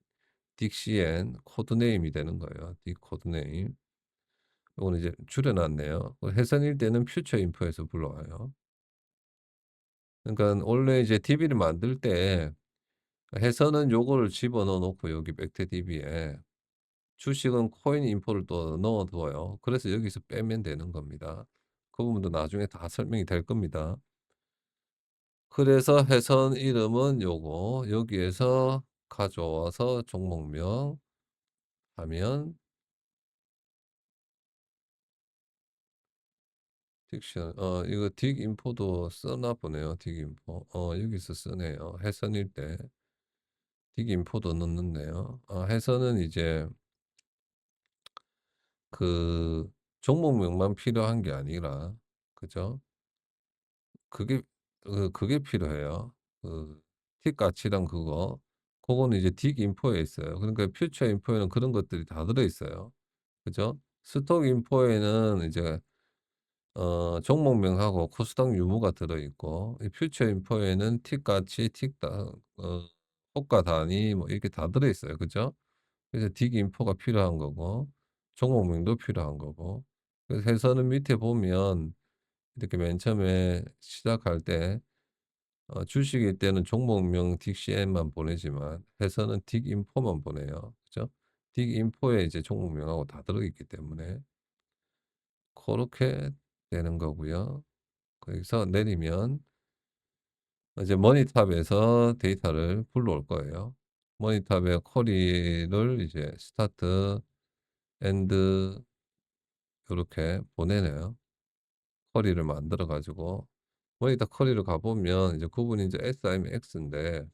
딕시엔 코드 네임이 되는 거예요. 딕 코드 네임. 요거는 이제 줄여 놨네요. 해선일 때는 퓨처 인포에서 불러와요. 그러니까 원래 이제 DB를 만들 때 해서는 요거를 집어넣어 놓고 여기 백트 DB에 주식은 코인 인포를 또 넣어 둬요. 그래서 여기서 빼면 되는 겁니다. 그 부분도 나중에 다 설명이 될 겁니다. 그래서 회선 이름은 요거 여기에서 가져와서 종목명 하면 딕션 이거 딕인포도 쓰나 보네요. 딕인포. 여기서 쓰네요. 해선일 때 딕인포도 넣는네요. 해선은 이제 그 종목명만 필요한 게 아니라 그죠? 그게 그게 필요해요. 그 틱 가치랑 그거. 그거는 이제 딕 인포에 있어요. 그러니까 퓨처 인포에는 그런 것들이 다 들어 있어요. 그죠? 스톡 인포에는 이제 종목명하고 코스닥 유무가 들어 있고 이 퓨처 인포에는 틱 가치, 호가 단위 뭐 이렇게 다 들어 있어요. 그죠? 그래서 딕 인포가 필요한 거고 종목명도 필요한 거고. 그래서 해서는 밑에 보면 이렇게 맨 처음에 시작할 때 주식일 때는 종목명 딕CN만 보내지만 해서는 딕인포만 보내요. 그죠? 딕인포에 이제 종목명하고 다 들어있기 때문에 그렇게 되는 거고요. 거기서 내리면 이제 머니탑에서 데이터를 불러올 거예요. 머니탑에 쿼리를 이제 스타트, 엔드 요렇게 보내네요. 쿼리를 만들어 가지고 머니탑 쿼리를 가보면 이제 구분이 이제 SIMX인데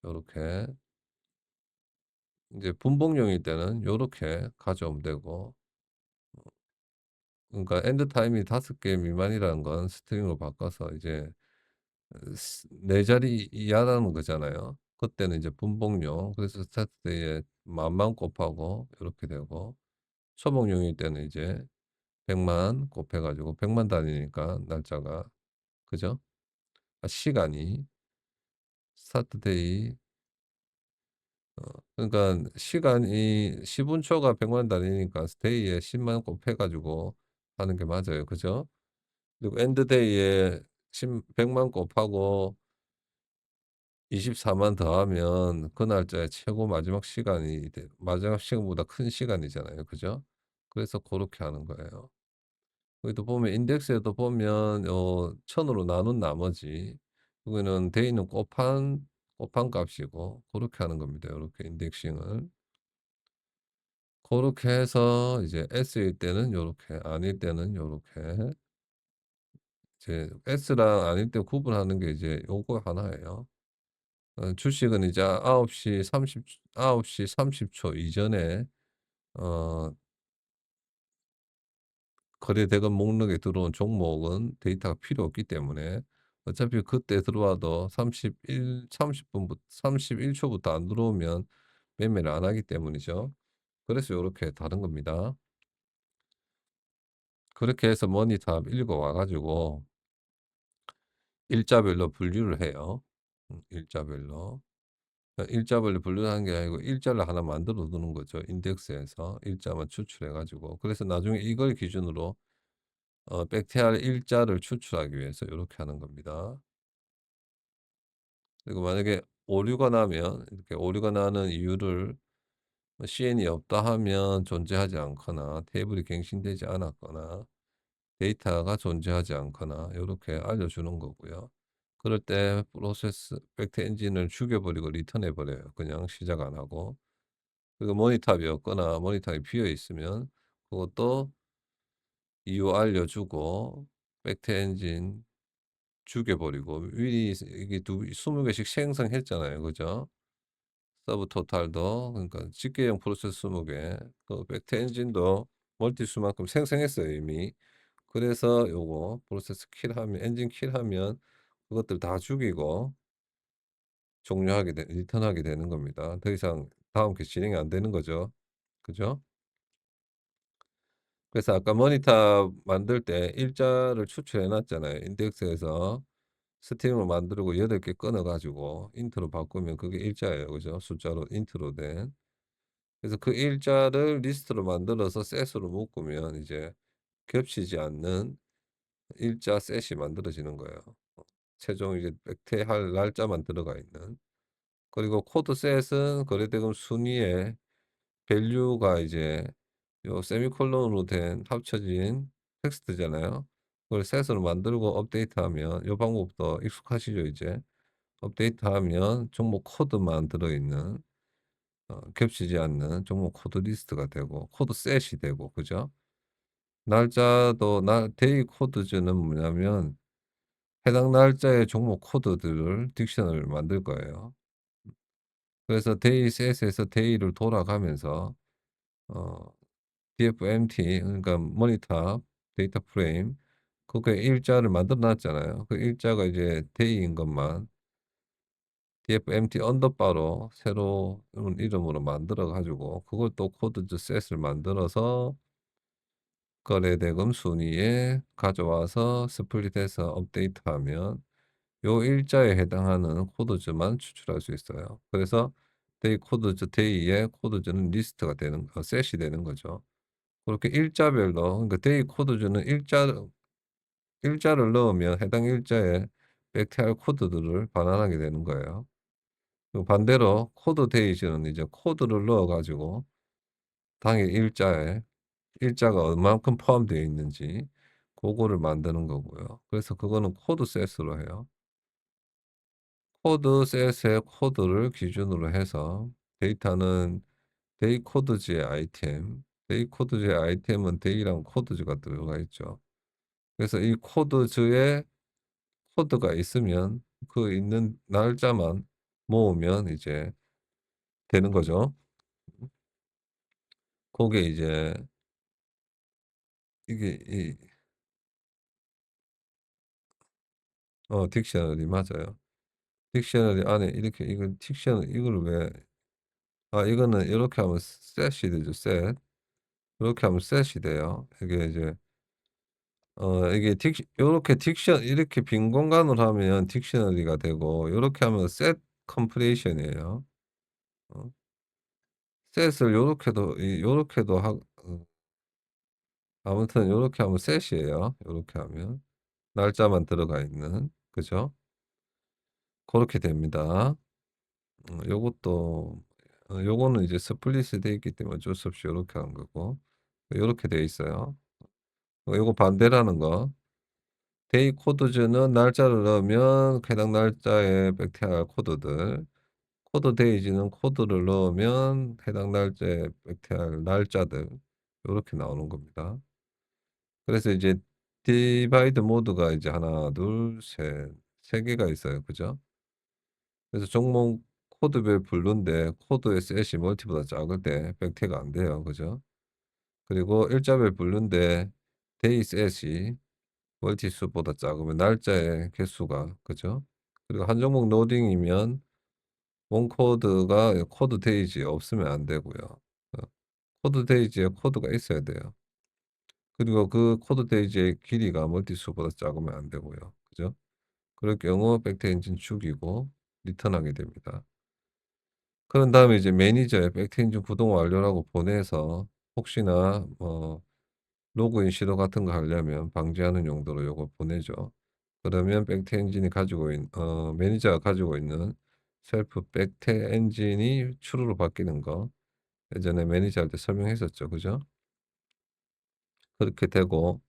요렇게 이제 분봉용일 때는 요렇게 가져오면 되고 그러니까 엔드 타임이 5개 미만이라는 건 스트링으로 바꿔서 이제 4 자리 이하라는 거잖아요. 그때는 이제 분봉용, 그래서 스타트데이에 10,000만 곱하고 요렇게 되고, 초봉용일 때는 이제 100만 곱해 가지고 100만 단위니까 날짜가, 그죠? 시간이 스타트 데이, 그러니까 시간이 10 분초가 100만 단위니까 데이에 10만 곱해 가지고 하는 게 맞아요. 그죠? 그리고 엔드 데이에 100만 곱하고 24만 더하면 그 날짜의 최고 마지막 시간이 마지막 시간보다 큰 시간이잖아요. 그죠? 그래서 고렇게 하는 거예요. 여기도 보면 인덱스에도 보면 1000 으로 나눈 나머지, 여기는 데이는 곱한 값이고 고렇게 하는 겁니다. 요렇게 인덱싱을. 고렇게 해서 이제 S일 때는 요렇게, 아닐 때는 요렇게, 이제 S랑 아닐 때 구분하는 게 이제 요거 하나예요. 주식은 이제 9시 30초 이전에 어 거래대금 목록에 들어온 종목은 데이터가 필요 없기 때문에, 어차피 그때 들어와도 31 초부터 안 들어오면 매매를 안 하기 때문이죠. 그래서 요렇게 다른 겁니다. 그렇게 해서 모니터 읽어 와 가지고 일자별로 분류를 해요. 일자별로. 일자별로 분류하는 게 아니고 일자를 하나 만들어 두는 거죠, 인덱스에서. 일자만 추출해 가지고. 그래서 나중에 이걸 기준으로 백태알 일자를 추출하기 위해서 요렇게 하는 겁니다. 그리고 만약에 오류가 나면, 이렇게 오류가 나는 이유를 CN이 없다 하면 존재하지 않거나 테이블이 갱신되지 않았거나 데이터가 존재하지 않거나 요렇게 알려주는 거고요. 그럴 때 프로세스 벡터 엔진을 죽여버리고 리턴해 버려요. 그냥 시작 안 하고. 그리고 모니터이 없거나 모니터이 비어 있으면 그것도 이유 알려주고 벡터 엔진 죽여버리고, 미리 이게 20개씩 생성했잖아요. 그죠? 서브 토탈도, 그러니까 집계형 프로세스 20개, 그 벡터 엔진도 멀티수만큼 생성했어요 이미. 그래서 요거 프로세스 킬하면, 엔진 킬하면 그것들 다 죽이고 리턴하게 되는 겁니다. 더 이상 다음 게 진행이 안 되는 거죠. 그죠? 그래서 아까 모니터 만들 때 일자를 추출해 놨잖아요. 인덱스에서 스트링을 만들고 8개 끊어 가지고 인트로 바꾸면 그게 일자예요. 그죠? 숫자로 인트로 된. 그래서 그 일자를 리스트로 만들어서 셋으로 묶으면 이제 겹치지 않는 일자 셋이 만들어지는 거예요. 최종 이제 백태할 날짜만 들어가 있는. 그리고 코드 셋은 거래대금 순위에 밸류가 이제 요 세미콜론으로 된 합쳐진 텍스트잖아요. 그걸 셋으로 만들고 업데이트하면, 요 방법도 익숙하시죠 이제. 업데이트하면 종목 코드만 들어있는 겹치지 않는 종목 코드 리스트가 되고 코드 셋이 되고, 그죠? 날짜도 데이 코드즈는 뭐냐면 해당 날짜의 종목 코드들을 딕셔너리를 만들 거예요. 그래서 데이 셋에서 데이를 돌아가면서 어 DFMT, 그러니까 모니터 데이터 프레임, 그게 일자를 만들어 놨잖아요. 그 일자가 이제 데이인 것만 DFMT 언더바로 새로운 이름으로 만들어 가지고 그걸 또 코드즈 셋을 만들어서 거래대금 순위에 가져와서 스플릿해서 업데이트하면 요 일자에 해당하는 코드즈만 추출할 수 있어요. 그래서 데이 코드즈 데이의 코드즈는 리스트가 되는 셋이 되는 거죠. 그렇게 일자별로, 그러니까 데이 코드즈는 일자를 넣으면 해당 일자에 백태할 코드들을 반환하게 되는 거예요. 그 반대로 코드 데이즈는 이제 코드를 넣어 가지고 당일 일자에 일자가 얼만큼 포함되어 있는지 고거를 만드는 거고요. 그래서 그거는 코드 셋으로 해요. 코드 셋의 코드를 기준으로 해서 데이터는 데이 코드즈의 아이템, 데이 코드즈의 아이템은 데이랑 코드즈가 들어가 있죠. 그래서 이 코드즈에 코드가 있으면 그 있는 날짜만 모으면 이제 되는 거죠. 그게 이제 이게 이 딕셔너리 맞아요. 딕셔너리 안에 이렇게 이건 딕셔너 이걸 왜 이거는 이렇게 하면 셋이 되죠, 셋. 이렇게 하면 셋이 돼요. 이게 이제 이게 딕 요렇게 딕션 이렇게 빈 공간으로 하면 딕셔너리가 되고 요렇게 하면 셋 컴프레이션이에요. 어 셋을 요렇게도 요렇게도 아무튼 요렇게 하면 셋이에요, 요렇게 하면. 날짜만 들어가 있는. 그죠? 고렇게 됩니다. 요것도 요거는 이제 스플릿이 돼 있기 때문에 어쩔 수 없이 요렇게 한 거고 요렇게 돼 있어요. 요거 반대라는 거. 데이 코드즈는 날짜를 넣으면 해당 날짜에 백태할 코드들, 코드 데이지는 코드를 넣으면 해당 날짜에 백태할 날짜들 요렇게 나오는 겁니다. 그래서 이제 디바이드 모드가 이제 하나 둘 셋 세 개가 있어요. 그죠? 그래서 종목 코드별 분류인데 코드의 셋이 멀티보다 작을 때 백태가 안 돼요. 그죠? 그리고 일자별 분류인데 데이 셋이 멀티 수보다 작으면 날짜의 개수가 그죠? 그리고 한 종목 로딩이면 원 코드가 코드 데이지에 없으면 안 되고요. 어 코드 데이지에 코드가 있어야 돼요. 그리고 그 코드 데이지의 길이가 멀티 수보다 작으면 안 되고요. 그죠? 그럴 경우 백태 엔진 죽이고 리턴하게 됩니다. 그런 다음에 이제 매니저에 백태 엔진 구동 완료라고 보내서 혹시나 로그인 시도 같은 거 하려면 방지하는 용도로 요걸 보내죠. 그러면 백태 엔진이 가지고 매니저가 가지고 있는 셀프 백태 엔진이 true로 바뀌는 거 예전에 매니저 할 때 설명했었죠. 그죠? 그렇게 되고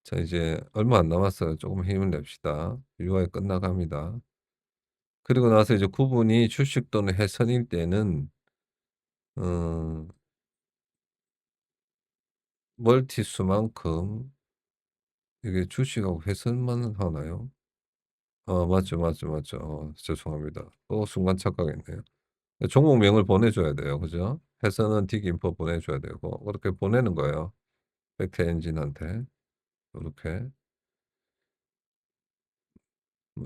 자 이제 얼마 안 남았어요. 조금 힘을 냅시다. UI 끝나갑니다. 그리고 나서 이제 구분이 주식 또는 해선일 때는 음 멀티수만큼 이게 주식하고 해선만 하나요? 맞죠, 맞죠, 맞죠. 죄송합니다. 순간 착각했네요. 종목명을 보내줘야 돼요. 그죠? 해서는 틱인포 보내줘야 되고 그렇게 보내는 거예요. 벡터 엔진한테 요렇게,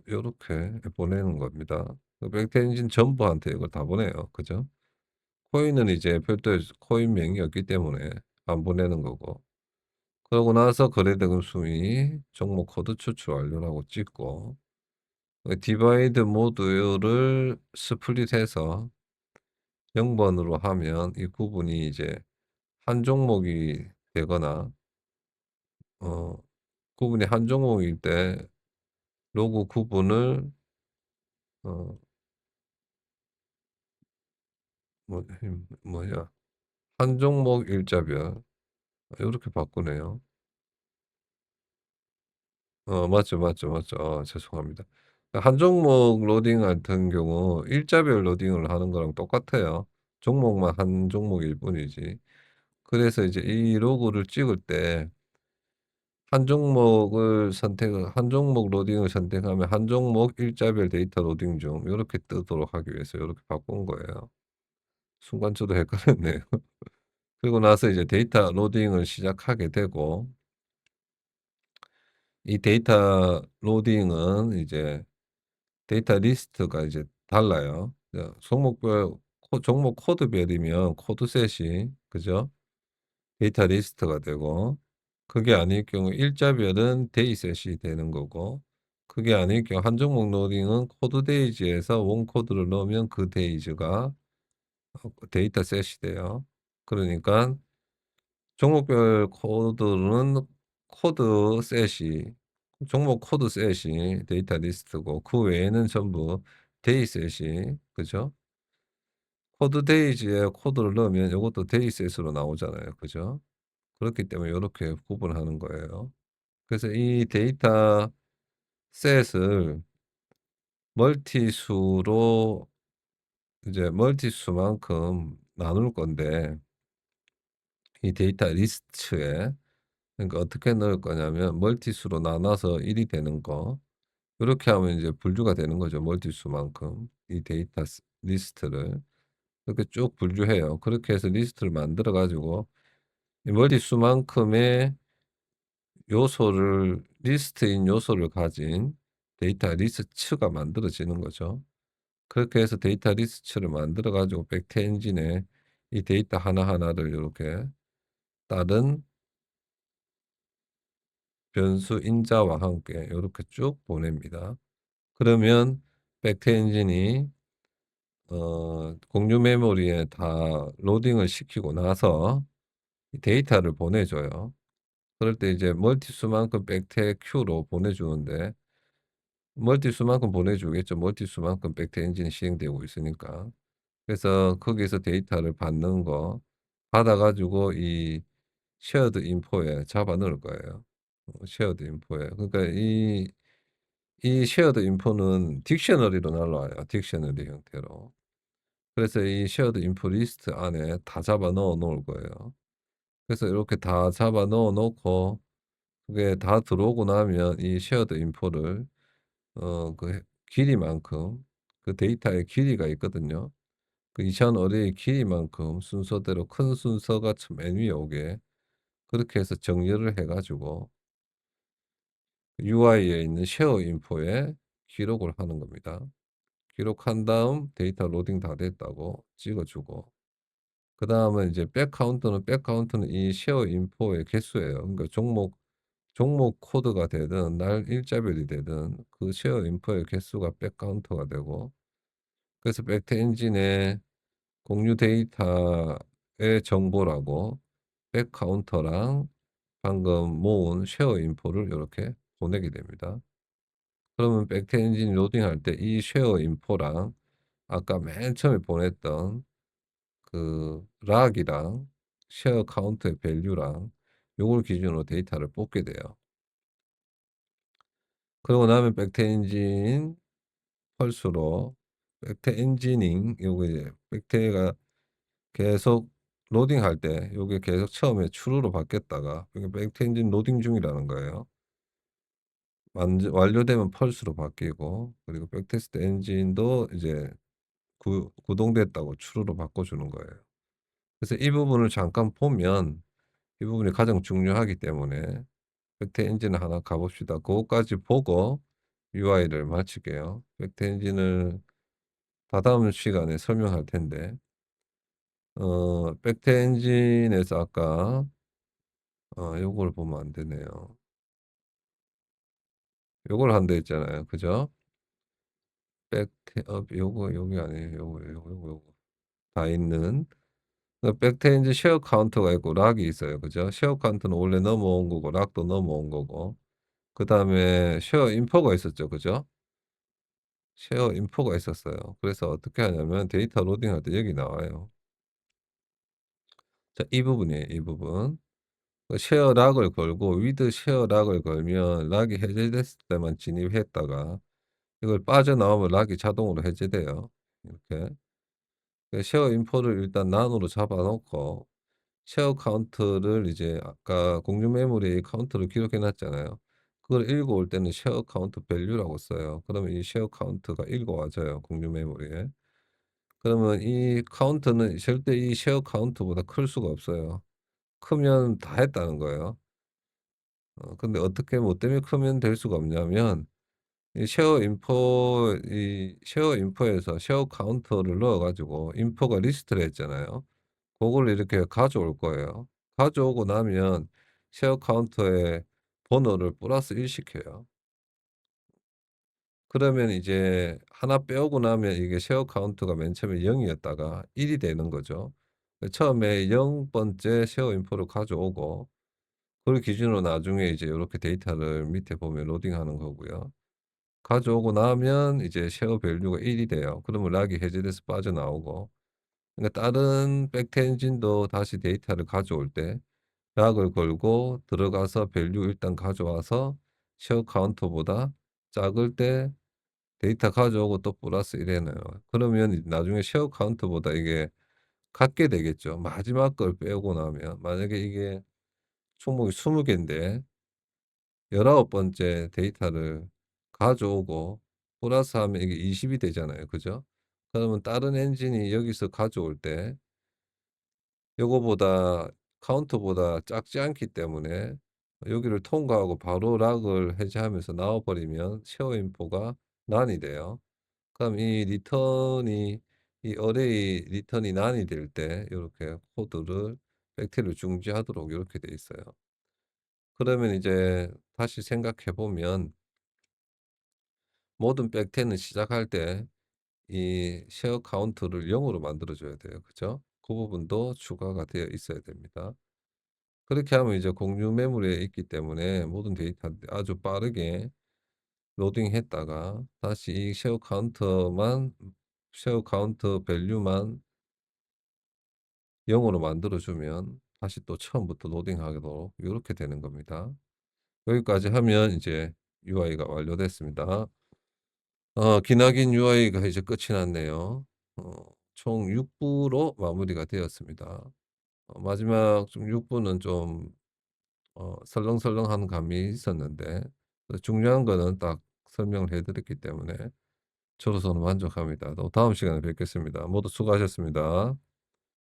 요렇게 보내는 겁니다. 그 벡터 엔진 전부한테 이걸 다 보내요. 그죠? 코인은 이제 별도의 코인명이 없기 때문에 안 보내는 거고 그러고 나서 거래대금 순위 종목 코드 추출 완료라고 찍고 디바이드 모드를 스플릿해서 0번으로 하면 이 구분이 이제 한 종목이 되거나 어 구분이 한 종목일 때 로그 구분을 어 뭐냐 한 종목 일자별 요렇게 바꾸네요. 맞죠, 맞죠, 맞죠. 죄송합니다. 한 종목 로딩 같은 경우 일자별 로딩을 하는 거랑 똑같아요. 종목만 한 종목일 뿐이지. 그래서 이제 이 로고를 찍을 때 한 종목 로딩을 선택하면 한 종목 일자별 데이터 로딩 중 요렇게 뜨도록 하기 위해서 요렇게 바꾼 거예요. 순간 저도 헷갈렸네요. 그리고 나서 이제 데이터 로딩을 시작하게 되고 이 데이터 로딩은 이제 데이터 리스트가 이제 달라요. 종목별 종목 코드별이면 코드셋이 그죠? 데이터 리스트가 되고 그게 아닐 경우 일자별은 데이셋이 되는 거고 그게 아닐 경우 한 종목 로딩은 코드 데이지에서 원 코드를 넣으면 그 데이즈가 데이터셋이 돼요. 그러니까 종목별 코드는 코드셋이 종목 코드셋이 데이터 리스트고 그 외에는 전부 데이셋이 그죠? 코드 데이지에 코드를 넣으면 이것도 데이셋으로 나오잖아요. 그죠? 그렇기 때문에 요렇게 구분하는 거예요. 그래서 이 데이터 셋을 멀티수로 이제 멀티수만큼 나눌 건데 이 데이터 리스트에 그러니까 어떻게 넣을 거냐면 멀티수로 나눠서 1이 되는 거 요렇게 하면 이제 분류가 되는 거죠. 멀티수만큼 이 데이터 리스트를 그렇게 쭉 분류해요. 그렇게 해서 리스트를 만들어 가지고 이 머릿수만큼의 요소를 리스트인 요소를 가진 데이터 리스츠가 만들어지는 거죠. 그렇게 해서 데이터 리스츠를 만들어 가지고 벡터 엔진에 이 데이터 하나하나를 요렇게 다른 변수 인자와 함께 요렇게 쭉 보냅니다. 그러면 벡터 엔진이 공유 메모리에 다 로딩을 시키고 나서 이 데이터를 보내줘요. 그럴 때 이제 멀티수만큼 벡터 Q로 보내주는데 멀티수만큼 보내주겠죠. 멀티수만큼 벡터 엔진이 시행되고 있으니까. 그래서 거기서 데이터를 받는 거 받아 가지고 이 shared info에 잡아 넣을 거예요. shared info에. 그러니까 이 shared info는 딕셔너리로 날라와요. 딕셔너리 형태로. 그래서 이 shared info 리스트 안에 다 잡아 넣어 놓을 거예요. 그래서 이렇게 다 잡아 넣어 놓고 그게 다 들어오고 나면 이 shared info를 그 길이만큼 그 데이터의 길이가 있거든요. 그 이천 어레이 길이만큼 순서대로 큰 순서가 맨 위에 오게 그렇게 해서 정렬을 해 가지고 UI에 있는 쉐어 인포에 기록을 하는 겁니다. 기록한 다음 데이터 로딩 다 됐다고 찍어 주고 그다음에 이제 백 카운트는 이 쉐어 인포의 개수예요. 그러니까 종목 코드가 되든 날 일자별이 되든 그 쉐어 인포의 개수가 백 카운트가 되고 그래서 벡터 엔진에 공유 데이터의 정보라고 백 카운터랑 방금 모은 쉐어 인포를 요렇게 보내게 됩니다. 그러면 벡터 엔진 로딩할 때 이 쉐어 인포랑 아까 맨 처음에 보냈던 그 락이랑 쉐어 카운트의 밸류랑 요걸 기준으로 데이터를 뽑게 돼요. 그러고 나면 벡터 엔진 펄스로 벡터 엔지닝 요거 이제 벡터가 계속 로딩할 때 요게 계속 처음에 true로 바뀌었다가 이게 벡터 엔진 로딩 중이라는 거예요. 완료되면 펄스로 바뀌고 그리고 백테스트 엔진도 이제 구동됐다고 true로 바꿔주는 거예요. 그래서 이 부분을 잠깐 보면 이 부분이 가장 중요하기 때문에 벡터 엔진 하나 가 봅시다. 그거까지 보고 UI를 마칠게요. 벡터 엔진을 다다음 시간에 설명할 텐데 벡터 엔진에서 아까 요걸 보면 안 되네요. 요걸 한다 했잖아요. 그죠? 요거 요게 아니에요. 요거 다 있는 백터 엔진 쉐어 카운터가 있고 락이 있어요. 그죠? 쉐어 카운터는 원래 넘어온 거고 락도 넘어온 거고 그다음에 쉐어 인포가 있었죠. 그죠? 쉐어 인포가 있었어요. 그래서 어떻게 하냐면 데이터 로딩할 때 여기 나와요. 자, 이 부분이에요. 이 부분. 그 쉐어 락을 걸고 위드 쉐어 락을 걸면 락이 해제됐을 때만 진입했다가 이걸 빠져나오면 락이 자동으로 해제돼요. 이렇게. 그 쉐어 인포를 일단 난으로 잡아 놓고 쉐어 카운트를 이제 아까 공유 메모리에 카운트를 기록해 놨잖아요. 그걸 읽어올 때는 쉐어 카운트 밸류라고 써요. 그러면 이 쉐어 카운트가 읽어와져요, 공유 메모리에. 그러면 이 카운트는 절대 이 쉐어 카운트보다 클 수가 없어요. 크면 다 했다는 거예요. 근데 어떻게 뭐 때문에 크면 될 수가 없냐면 이 쉐어 인포에서 쉐어 카운터를 넣어 가지고 인포가 리스트를 했잖아요. 고걸 이렇게 가져올 거예요. 가져오고 나면 쉐어 카운터에 번호를 플러스 1 시켜요. 그러면 이제 하나 빼오고 나면 이게 쉐어 카운트가 맨 처음에 0 이었다가 1이 되는 거죠. 처음에 0 번째 쉐어 인포를 가져오고 그걸 기준으로 나중에 이제 요렇게 데이터를 밑에 보면 로딩하는 거고요. 가져오고 나면 이제 쉐어 밸류가 1이 돼요. 그러면 락이 해제돼서 빠져나오고 그러니까 다른 백터 엔진도 다시 데이터를 가져올 때 락을 걸고 들어가서 밸류 일단 가져와서 쉐어 카운터보다 작을 때 데이터 가져오고 또 플러스 1 해 놔요. 그러면 나중에 쉐어 카운트보다 이게 같게 되겠죠. 마지막 걸 빼고 나면 만약에 이게 총목이 20 개인데 19 번째 데이터를 가져오고 플러스하면 이게 20이 되잖아요. 그죠? 그러면 다른 엔진이 여기서 가져올 때 요거보다 카운터보다 작지 않기 때문에 여기를 통과하고 바로 락을 해제하면서 나와 버리면 쉐어 인포가 난이 돼요. 그럼 이 리턴이 이 어레이 리턴이 난이 될 때 요렇게 코드를 백태를 중지하도록 요렇게 돼 있어요. 그러면 이제 다시 생각해 보면 모든 백태는 시작할 때 이 쉐어 카운트를 0 으로 만들어 줘야 돼요. 그죠? 그 부분도 추가가 되어 있어야 됩니다. 그렇게 하면 이제 공유 메모리에 있기 때문에 모든 데이터들이 아주 빠르게 로딩했다가 다시 이 쉐어 카운터 밸류만 0 으로 만들어 주면 다시 또 처음부터 로딩하도록 요렇게 되는 겁니다. 여기까지 하면 이제 UI가 완료됐습니다. 기나긴 UI가 이제 끝이 났네요. 총 6 부로 마무리가 되었습니다. 마지막 좀 6 부는 좀 설렁설렁한 감이 있었는데 중요한 거는 딱 설명을 해 드렸기 때문에 저로서는 만족합니다. 또 다음 시간에 뵙겠습니다. 모두 수고하셨습니다.